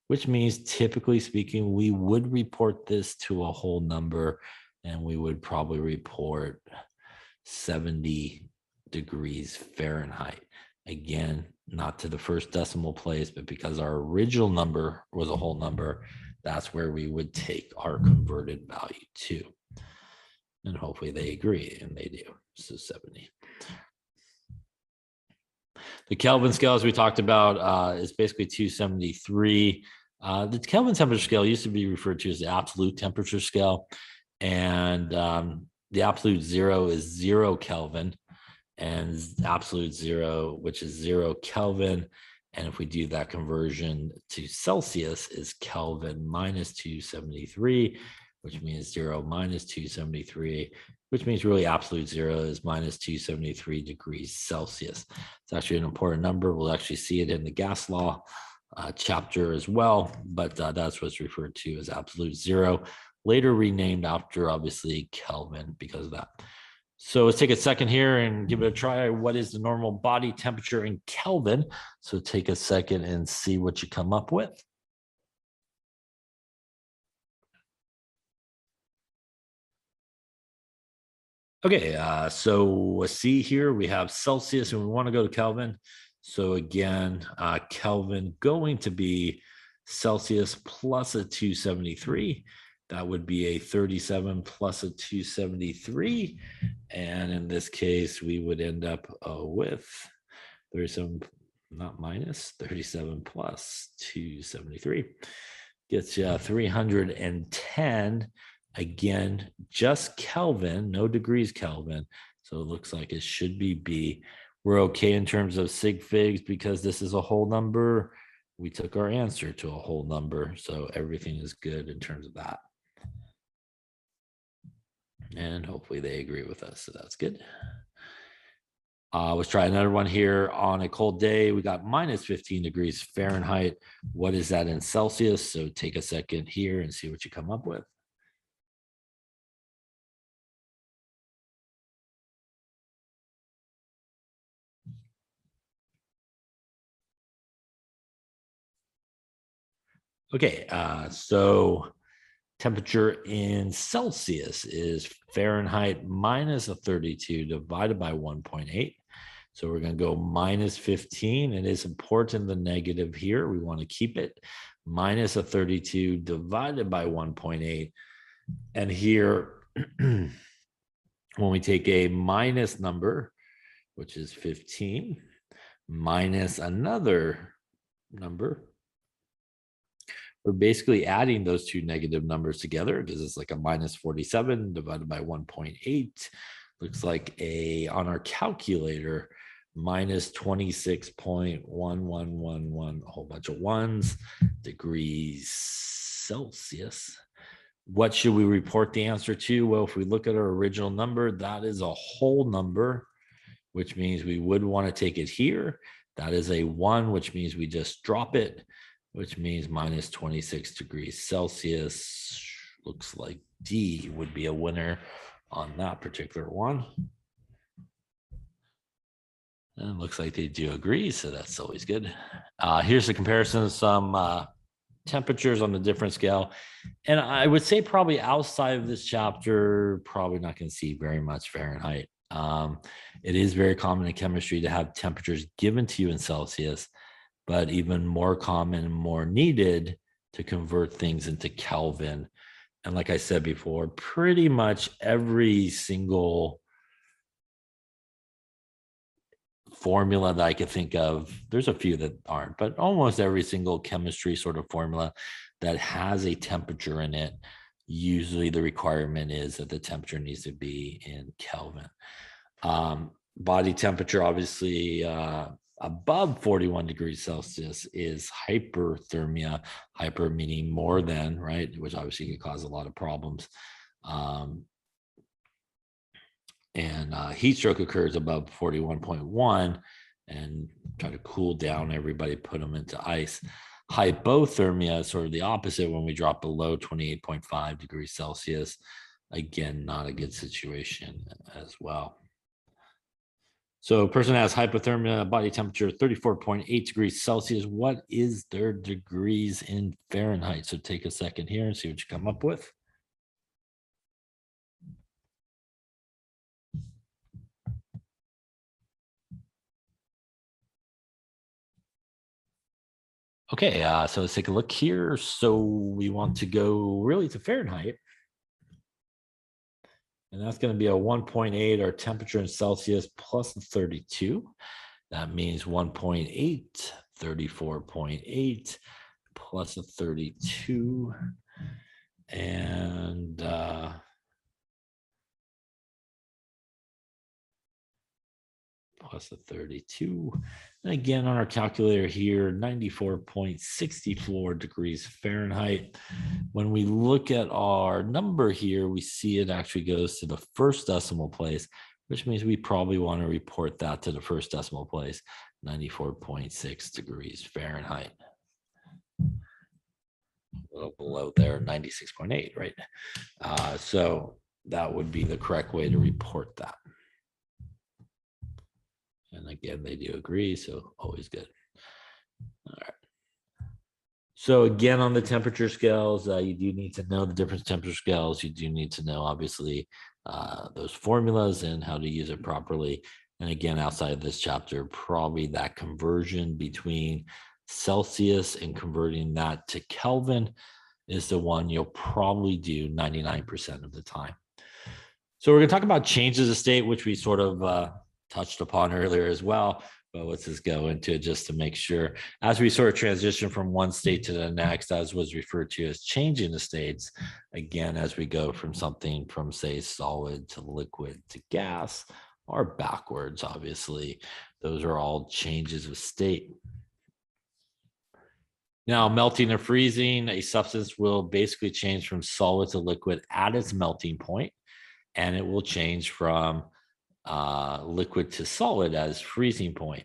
which means typically speaking, we would report this to a whole number and we would probably report 70 degrees Fahrenheit. Again, not to the first decimal place, but because our original number was a whole number, that's where we would take our converted value to. And hopefully they agree, and they do. So 70. The Kelvin scale, as we talked about, is basically 273. The Kelvin temperature scale used to be referred to as the absolute temperature scale. And the absolute zero is 0 Kelvin, and absolute zero, which is 0 Kelvin. And if we do that conversion to Celsius, is Kelvin minus 273, which means 0 minus 273, which means really absolute zero is minus 273 degrees Celsius. It's actually an important number. We'll actually see it in the gas law chapter as well, but that's what's referred to as absolute zero, later renamed after obviously Kelvin because of that. So let's take a second here and give it a try. What is the normal body temperature in Kelvin? So take a second and see what you come up with. Okay, so see here, we have Celsius and we want to go to Kelvin. So again, Kelvin going to be Celsius plus a 273. That would be a 37 plus a 273. And in this case, we would end up with 37, not minus, 37 plus 273. gets you 310. Again, just Kelvin, no degrees Kelvin. So it looks like it should be B. We're okay in terms of sig figs because this is a whole number. We took our answer to a whole number. So everything is good in terms of that. And hopefully they agree with us. So that's good. Let's try another one here. On a cold day, we got minus 15 degrees Fahrenheit. What is that in Celsius? So take a second here and see what you come up with. Okay, so temperature in Celsius is Fahrenheit minus a 32 divided by 1.8. So we're going to go minus 15. It is important, the negative here. We want to keep it. Minus a 32 divided by 1.8. And here, when we take a minus number, which is 15, minus another number, we're basically adding those two negative numbers together because it's like a minus 47 divided by 1.8. Looks like on our calculator, minus 26.1111, a whole bunch of ones, degrees Celsius. What should we report the answer to? Well, if we look at our original number, that is a whole number, which means we would want to take it here. That is a 1, which means we just drop it, which means minus 26 degrees Celsius. Looks like D would be a winner on that particular one. And it looks like they do agree, so that's always good. Here's the comparison of some temperatures on the different scale. And I would say probably outside of this chapter, probably not going to see very much Fahrenheit. It is very common in chemistry to have temperatures given to you in Celsius, but even more common and more needed to convert things into Kelvin. And like I said before, pretty much every single formula that I could think of, there's a few that aren't, but almost every single chemistry sort of formula that has a temperature in it, usually the requirement is that the temperature needs to be in Kelvin. Body temperature, obviously, above 41 degrees Celsius is hyperthermia, hyper meaning more than, right? Which obviously can cause a lot of problems. And heat stroke occurs above 41.1 and try to cool down everybody, put them into ice. Hypothermia is sort of the opposite when we drop below 28.5 degrees Celsius. Again, not a good situation as well. So a person has hypothermia, body temperature 34.8 degrees Celsius. What is their degrees in Fahrenheit? So take a second here and see what you come up with. Okay, so let's take a look here. So we want to go really to Fahrenheit. And that's going to be a 1.8, our temperature in Celsius plus 32. That means 1.8, 34.8 plus a 32. And plus a 32. And again, on our calculator here, 94.64 degrees Fahrenheit. When we look at our number here, we see it actually goes to the first decimal place, which means we probably want to report that to the first decimal place, 94.6 degrees Fahrenheit. A little below there, 96.8, right? So that would be the correct way to report that. And again, they do agree, so always good. All right. So again, on the temperature scales, you do need to know the different temperature scales. You do need to know, obviously, those formulas and how to use it properly. And again, outside of this chapter, probably that conversion between Celsius and converting that to Kelvin is the one you'll probably do 99% of the time. So we're going to talk about changes of state, which we sort of touched upon earlier as well. But let's just go into it just to make sure. As we sort of transition from one state to the next, as was referred to as changing the states, again, as we go from something from, say, solid to liquid to gas, or backwards, obviously, those are all changes of state. Now, melting or freezing, a substance will basically change from solid to liquid at its melting point, and it will change from liquid to solid as freezing point.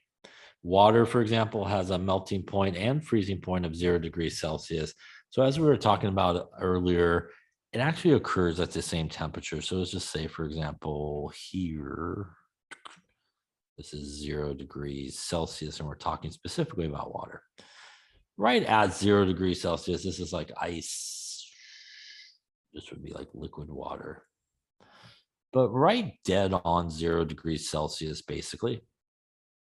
Water, for example, has a melting point and freezing point of 0 degrees Celsius. So as we were talking about earlier, it actually occurs at the same temperature. So let's just say, for example, here, this is 0 degrees Celsius, and we're talking specifically about water. Right at 0 degrees Celsius, this is like ice. This would be like liquid water. But right dead on 0 degrees Celsius, basically,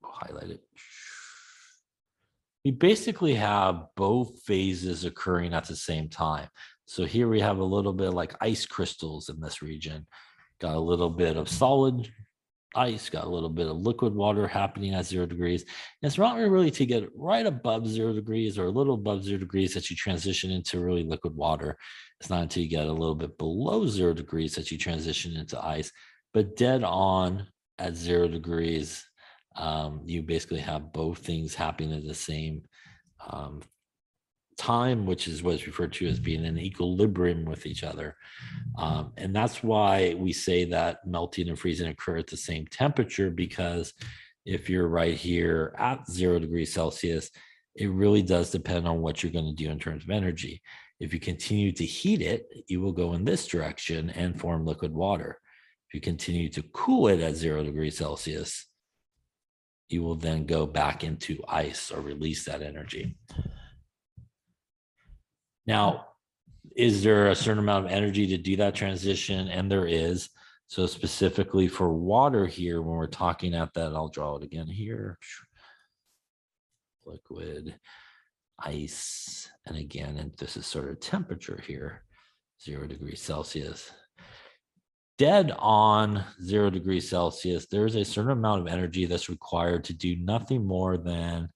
I'll highlight it. We basically have both phases occurring at the same time. So here we have a little bit like ice crystals in this region. Got a little bit of solid ice, got a little bit of liquid water happening at 0 degrees. And it's not really to get right above 0 degrees or a little above 0 degrees that you transition into really liquid water. It's not until you get a little bit below 0 degrees that you transition into ice. But dead on at 0 degrees, you basically have both things happening at the same time, which is what's referred to as being in equilibrium with each other. And that's why we say that melting and freezing occur at the same temperature, because if you're right here at 0 degrees Celsius, it really does depend on what you're going to do in terms of energy. If you continue to heat it, you will go in this direction and form liquid water. If you continue to cool it at 0 degrees Celsius, you will then go back into ice or release that energy. Now, is there a certain amount of energy to do that transition? And there is. So specifically for water here, when we're talking at that, I'll draw it again here. Liquid, ice, and again, and this is sort of temperature here, 0 degrees Celsius. Dead on 0 degrees Celsius, there's a certain amount of energy that's required to do nothing more than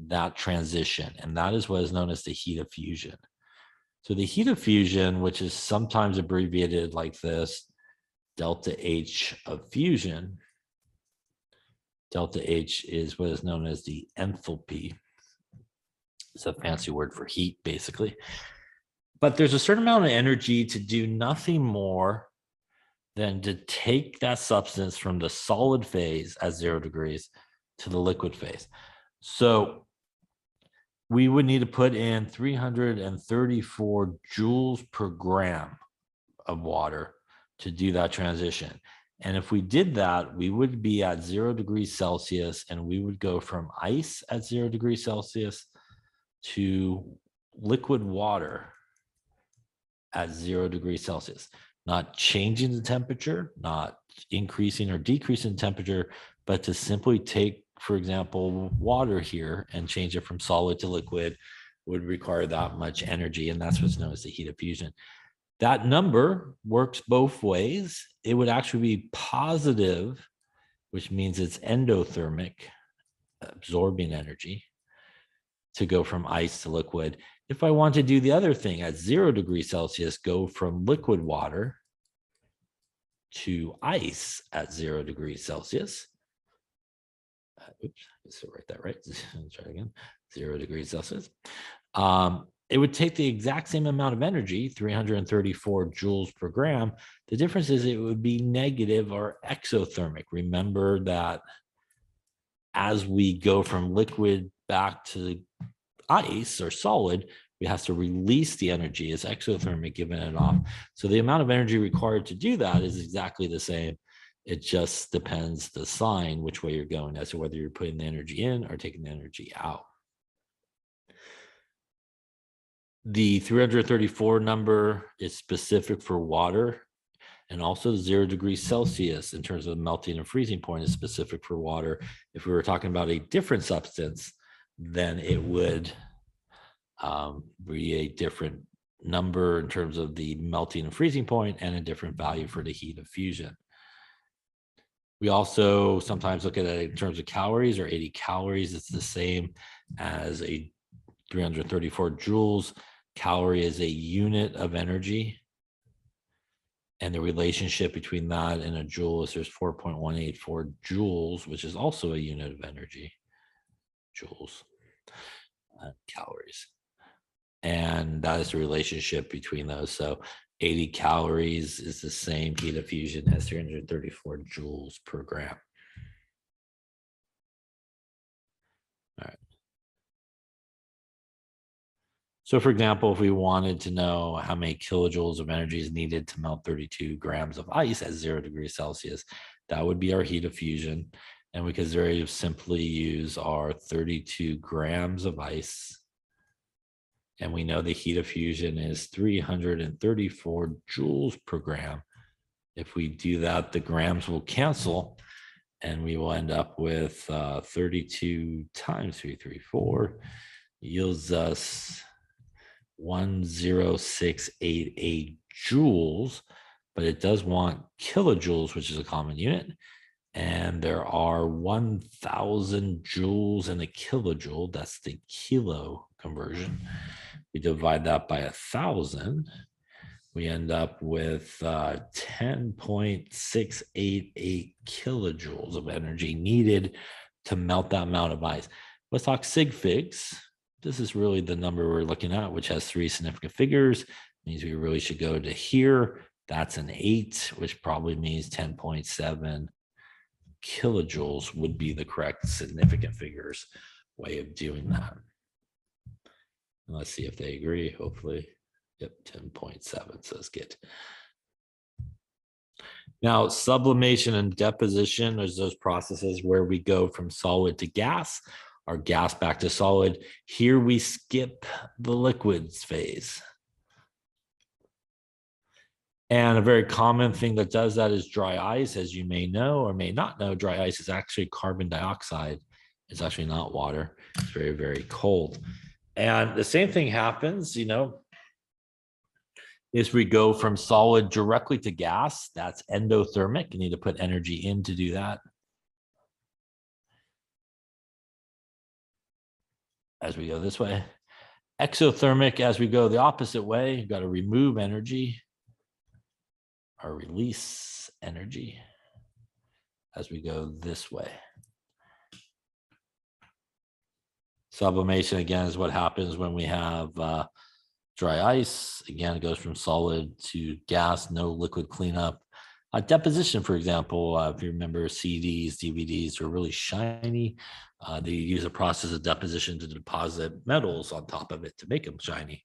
that transition. And that is what is known as the heat of fusion. So the heat of fusion, which is sometimes abbreviated like this, delta H of fusion. Delta H is what is known as the enthalpy. It's a fancy word for heat, basically. But there's a certain amount of energy to do nothing more than to take that substance from the solid phase at 0 degrees to the liquid phase. So we would need to put in 334 joules per gram of water to do that transition. And if we did that, we would be at 0 degrees Celsius, and we would go from ice at 0 degrees Celsius to liquid water at 0 degrees Celsius. Not changing the temperature, not increasing or decreasing temperature, but to simply take, for example, water here and change it from solid to liquid would require that much energy. And that's what's known as the heat of fusion. That number works both ways. It would actually be positive, which means it's endothermic, absorbing energy, to go from ice to liquid. If I want to do the other thing at 0 degrees Celsius, go from liquid water to ice at 0 degrees Celsius. Oops, let's write that right. Let's try again. 0 degrees Celsius. It would take the exact same amount of energy, 334 joules per gram. The difference is it would be negative or exothermic. Remember that as we go from liquid back to ice or solid, we have to release the energy as exothermic, giving it off. So the amount of energy required to do that is exactly the same. It just depends the sign, which way you're going, as to whether you're putting the energy in or taking the energy out. The 334 number is specific for water, and also 0 degrees Celsius in terms of melting and freezing point is specific for water. If we were talking about a different substance, then it would be a different number in terms of the melting and freezing point and a different value for the heat of fusion. We also sometimes look at it in terms of calories, or 80 calories. It's the same as a 334 joules. Calorie is a unit of energy. And the relationship between that and a joule is there's 4.184 joules, which is also a unit of energy. Joules, calories. And that is the relationship between those. So 80 calories is the same heat of fusion as 334 joules per gram. All right. So for example, if we wanted to know how many kilojoules of energy is needed to melt 32 grams of ice at 0 degrees Celsius, that would be our heat of fusion. And we could very simply use our 32 grams of ice. And we know the heat of fusion is 334 joules per gram. If we do that, the grams will cancel and we will end up with 32 times 334 yields us 10688 joules, but it does want kilojoules, which is a common unit. And there are 1,000 joules in a kilojoule. That's the kilo conversion. We divide that by 1,000. We end up with 10.688 kilojoules of energy needed to melt that amount of ice. Let's talk sig figs. This is really the number we're looking at, which has 3 significant figures. It means we really should go to here. That's an 8, which probably means 10.7 kilojoules would be the correct significant figures way of doing that. And let's see if they agree, hopefully. Yep, 10.7 says good. Now, sublimation and deposition is those processes where we go from solid to gas, or gas back to solid. Here we skip the liquids phase. And a very common thing that does that is dry ice. As you may know or may not know, dry ice is actually carbon dioxide. It's actually not water. It's very, very cold. And the same thing happens, is we go from solid directly to gas. That's endothermic. You need to put energy in to do that. As we go this way. Exothermic, as we go the opposite way, you've got to remove energy or release energy as we go this way. Sublimation, again, is what happens when we have dry ice. Again, it goes from solid to gas, no liquid cleanup. Deposition, for example, if you remember CDs, DVDs are really shiny. They use a process of deposition to deposit metals on top of it to make them shiny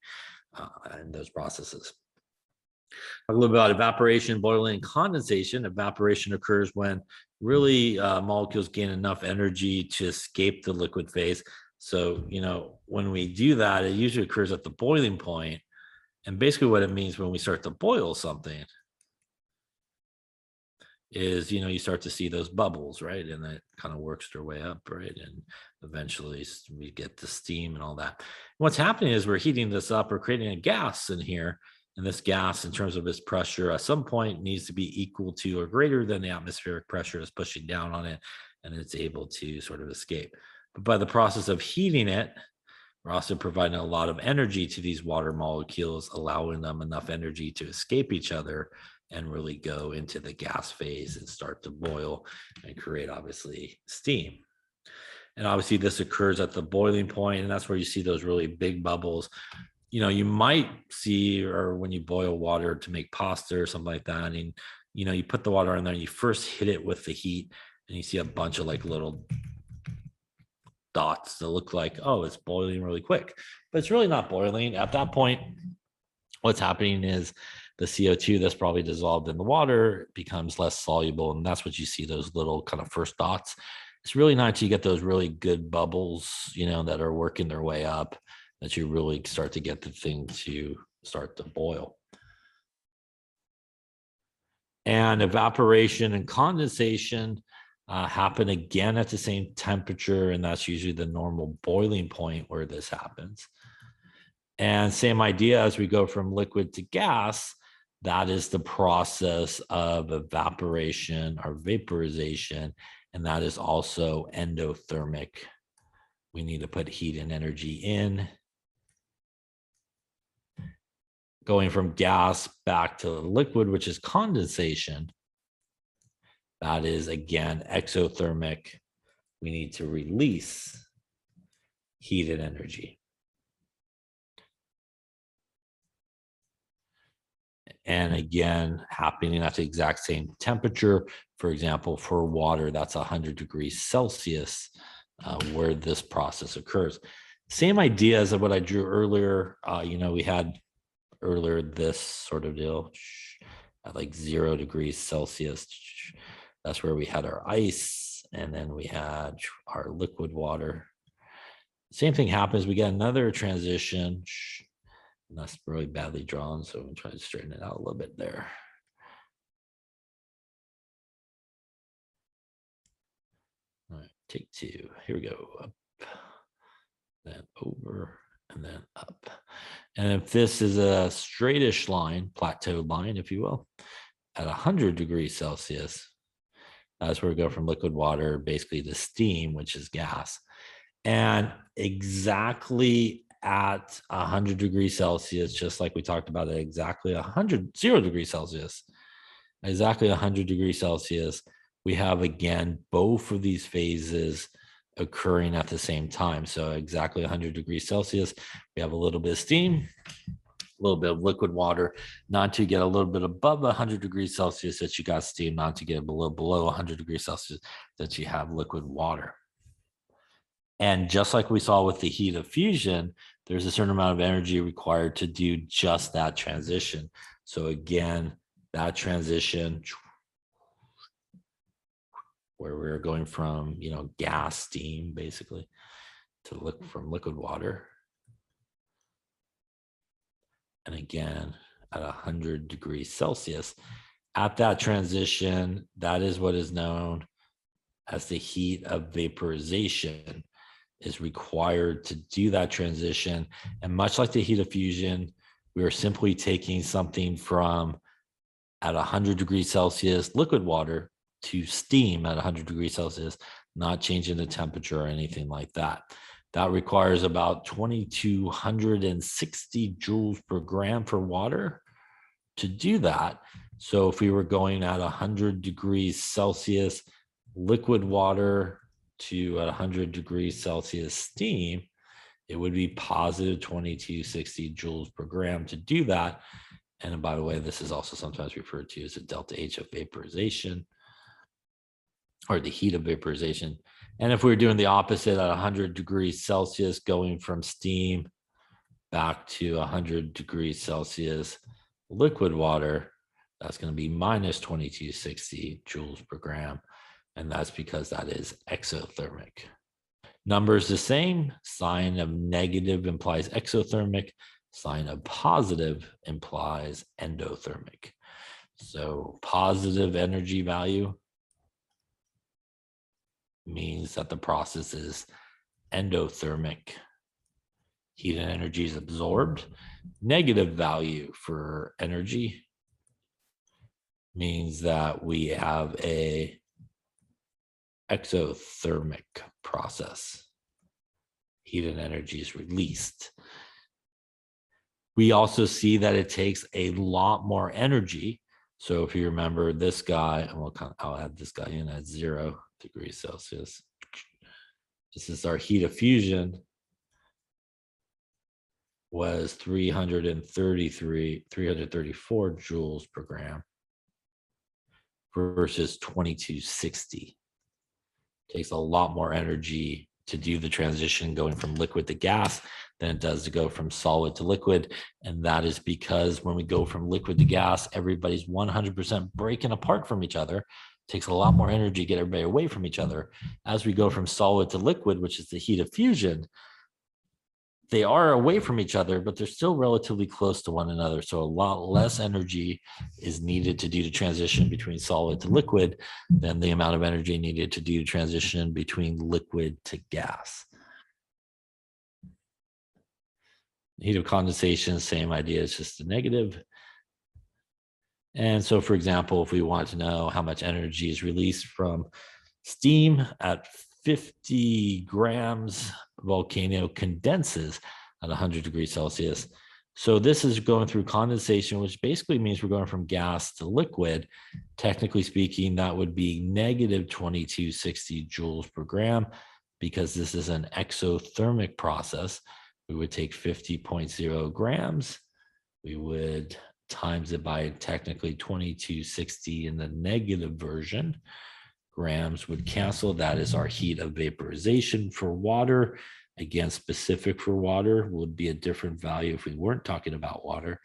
in those processes. Talk a little bit about evaporation, boiling, and condensation. Evaporation occurs when really molecules gain enough energy to escape the liquid phase. So, when we do that, it usually occurs at the boiling point. And basically what it means when we start to boil something is, you start to see those bubbles, right? And it kind of works their way up, right? And eventually we get the steam and all that. What's happening is we're heating this up, we're creating a gas in here. And this gas, in terms of its pressure, at some point needs to be equal to or greater than the atmospheric pressure is pushing down on it, and it's able to sort of escape. But by the process of heating it, we're also providing a lot of energy to these water molecules, allowing them enough energy to escape each other and really go into the gas phase and start to boil and create, obviously, steam. And obviously this occurs at the boiling point, and that's where you see those really big bubbles. You might see, or when you boil water to make pasta or something like that, and you put the water in there and you first hit it with the heat and you see a bunch of like little dots that look like, oh, it's boiling really quick, but it's really not boiling. At that point, what's happening is the CO2 that's probably dissolved in the water becomes less soluble, and that's what you see, those little kind of first dots. It's really not until you get those really good bubbles, that are working their way up, that you really start to get the thing to start to boil. And evaporation and condensation happen again at the same temperature, and that's usually the normal boiling point where this happens. And same idea, as we go from liquid to gas, That is the process of evaporation or vaporization, and that is also endothermic. We need to put heat and energy in. Going from gas back to liquid, which is condensation, that is, again, exothermic. We need to release heat and energy. And again, happening at the exact same temperature. For example, for water, that's 100 degrees Celsius where this process occurs. Same idea as what I drew earlier. We had earlier this sort of deal at like 0 degrees Celsius. That's where we had our ice, and then we had our liquid water. Same thing happens. We get another transition. And that's really badly drawn, so I'm trying to straighten it out a little bit there. All right, take 2. Here we go. Up, then over, and then up. And if this is a straightish line, plateau line, if you will, at 100 degrees Celsius, that's where we go from liquid water basically to steam, which is gas. And exactly at 100 degrees Celsius, just like we talked about, at exactly 0 degrees Celsius, exactly 100 degrees Celsius, we have, again, both of these phases occurring at the same time. So exactly 100 degrees Celsius, we have a little bit of steam, a little bit of liquid water, not to get a little bit above 100 degrees Celsius that you got steam, not to get below 100 degrees Celsius that you have liquid water. And just like we saw with the heat of fusion, there's a certain amount of energy required to do just that transition. So again, that transition where we're going from, gas, steam, basically, to from liquid water. And again, at 100 degrees Celsius, at that transition, that is what is known as the heat of vaporization is required to do that transition. And much like the heat of fusion, we are simply taking something from at 100 degrees Celsius liquid water to steam at 100 degrees Celsius, not changing the temperature or anything like that. That requires about 2,260 joules per gram for water to do that. So if we were going at 100 degrees Celsius liquid water to 100 degrees Celsius steam, it would be positive 2,260 joules per gram to do that. And by the way, this is also sometimes referred to as the delta H of vaporization, or the heat of vaporization. And if we were doing the opposite at 100 degrees Celsius, going from steam back to 100 degrees Celsius liquid water, that's going to be minus 2,260 joules per gram. And that's because that is exothermic. Numbers the same. Sign of negative implies exothermic. Sign of positive implies endothermic. So positive energy value means that the process is endothermic. Heat and energy is absorbed. Negative value for energy means that we have a exothermic process. Heat and energy is released. We also see that it takes a lot more energy. So if you remember this guy, and I'll add this guy in at 0 degrees Celsius. This is our heat of fusion, was 334 joules per gram versus 2,260. Takes a lot more energy to do the transition going from liquid to gas than it does to go from solid to liquid. And that is because when we go from liquid to gas, everybody's 100% breaking apart from each other. It takes a lot more energy to get everybody away from each other. As we go from solid to liquid, which is the heat of fusion, they are away from each other, but they're still relatively close to one another. So a lot less energy is needed to do the transition between solid to liquid than the amount of energy needed to do the transition between liquid to gas. Heat of condensation, same idea, it's just a negative. And so, for example, if we want to know how much energy is released from steam at 50 grams, volcano condenses at 100 degrees Celsius. So this is going through condensation, which basically means we're going from gas to liquid. Technically speaking, that would be negative 2260 joules per gram, because this is an exothermic process. We would take 50.0 grams. We would times it by technically 2260 in the negative version. Grams would cancel. That is our heat of vaporization for water. Again, specific for water would be a different value if we weren't talking about water.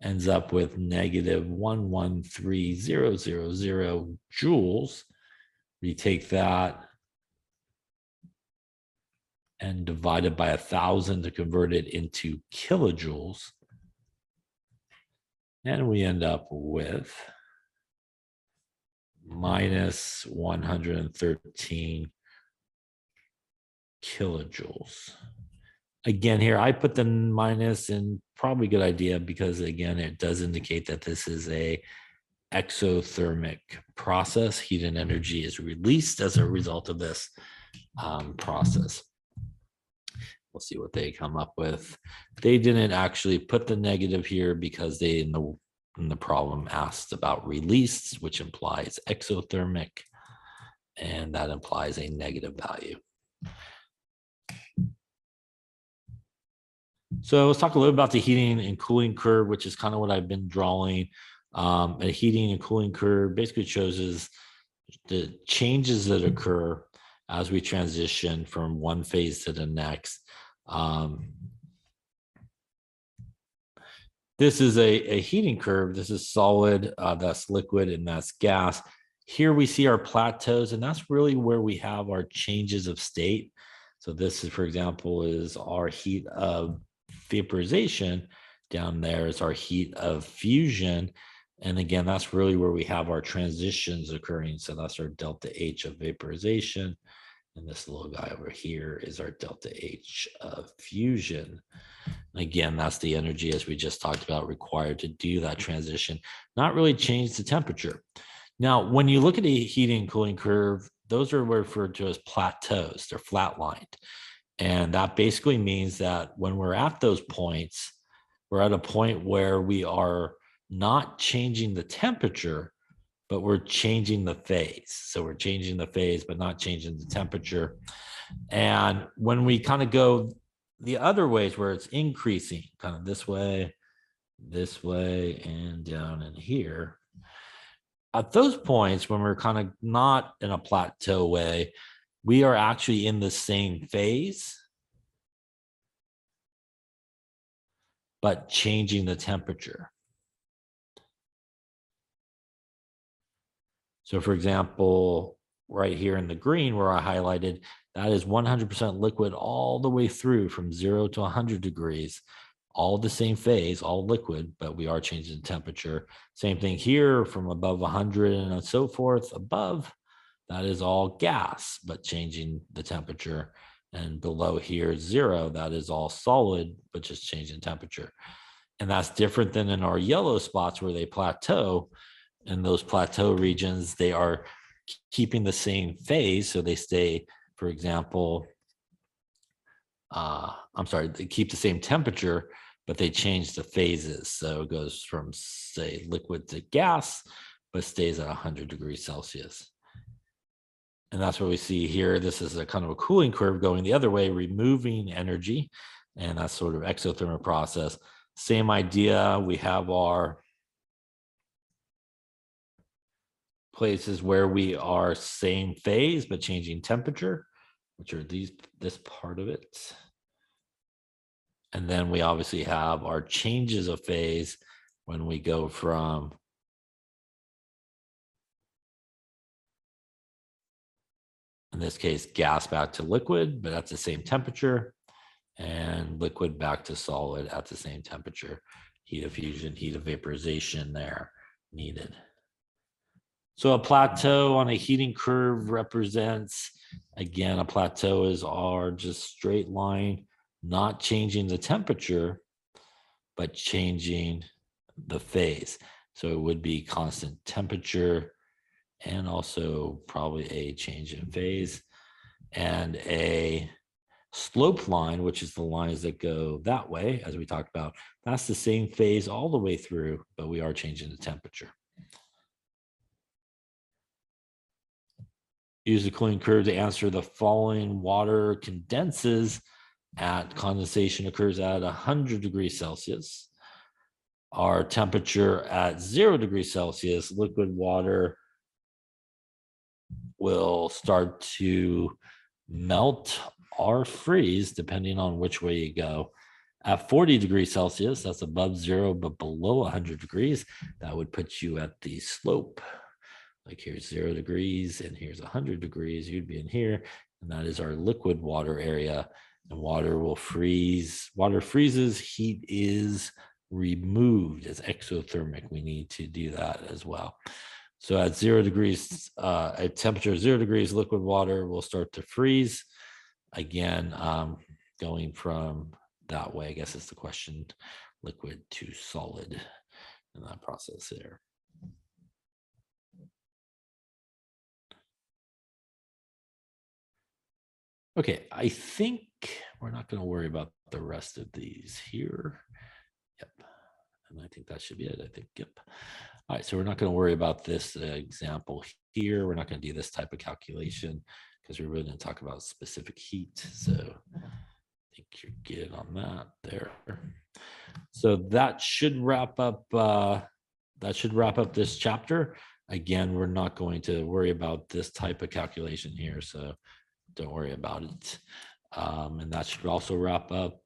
Ends up with negative 113,000 joules. We take that and divide it by 1,000 to convert it into kilojoules. And we end up with minus 113 kilojoules. Again, here I put the minus in, probably a good idea, because again, it does indicate that this is a exothermic process. Heat and energy is released as a result of this process. We'll see what they come up with. They didn't actually put the negative here because they in the problem asked about release, which implies exothermic, and that implies a negative value. So let's talk a little about the heating and cooling curve, which is kind of what I've been drawing. A heating and cooling curve basically shows us the changes that occur as we transition from one phase to the next. This is a heating curve. This is solid, that's liquid, and that's gas. Here we see our plateaus, and that's really where we have our changes of state. So this is, for example, is our heat of vaporization. Down there is our heat of fusion. And again, that's really where we have our transitions occurring. So that's our delta H of vaporization. And this little guy over here is our delta H of fusion. Again, that's the energy, as we just talked about, required to do that transition, not really change the temperature. Now, when you look at a heating and cooling curve, those are referred to as plateaus. They're flatlined. And that basically means that when we're at those points, we're at a point where we are not changing the temperature, but we're changing the phase. So we're changing the phase, but not changing the temperature. And when we kind of go the other ways where it's increasing, kind of this way, and down in here, at those points when we're kind of not in a plateau way, we are actually in the same phase, but changing the temperature. So for example, right here in the green where I highlighted, that is 100% liquid all the way through from 0 to 100 degrees, all the same phase, all liquid, but we are changing the temperature. Same thing here from above 100 and so forth above, that is all gas, but changing the temperature. And below here, 0, that is all solid, but just changing temperature. And that's different than in our yellow spots where they plateau. In those plateau regions, they are keeping the same phase. So they stay, for example, they keep the same temperature, but they change the phases. So it goes from, say, liquid to gas, but stays at 100 degrees Celsius. And that's what we see here. This is a kind of a cooling curve going the other way, removing energy. And that's sort of exothermic process. Same idea. We have our places where we are same phase, but changing temperature, which are this part of it. And then we obviously have our changes of phase when we go from in this case, gas back to liquid, but at the same temperature, and liquid back to solid at the same temperature. Heat of fusion, heat of vaporization there needed. So a plateau on a heating curve represents, again, a plateau is our just straight line, not changing the temperature, but changing the phase. So it would be constant temperature and also probably a change in phase, and a slope line, which is the lines that go that way, as we talked about. That's the same phase all the way through, but we are changing the temperature. Use the cooling curve to answer the following. Water condenses at condensation occurs at 100 degrees Celsius. Our temperature at 0 degrees Celsius, liquid water will start to melt or freeze depending on which way you go. At 40 degrees Celsius, that's above 0 but below 100 degrees, that would put you at the slope. Like here's 0 degrees and here's 100 degrees, you'd be in here, and that is our liquid water area. And water will freeze. Water freezes, heat is removed as exothermic. We need to do that as well. So at 0 degrees, at temperature 0 degrees, liquid water will start to freeze. Again, going from that way, I guess is the question, liquid to solid in that process there. Okay, I think we're not going to worry about the rest of these here. Yep. And I think that should be it. I think, yep. All right, so we're not going to worry about this example here. We're not going to do this type of calculation because we're really going to talk about specific heat. So I think you're good on that there. So that should wrap up. This chapter. Again, we're not going to worry about this type of calculation here. So don't worry about it. And that should also wrap up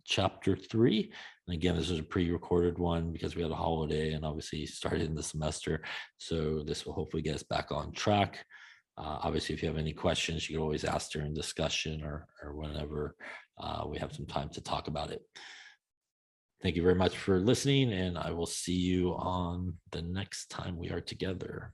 chapter 3. And again, this is a pre-recorded one because we had a holiday and obviously started in the semester. So this will hopefully get us back on track. Obviously, if you have any questions, you can always ask during discussion or whenever we have some time to talk about it. Thank you very much for listening, and I will see you on the next time we are together.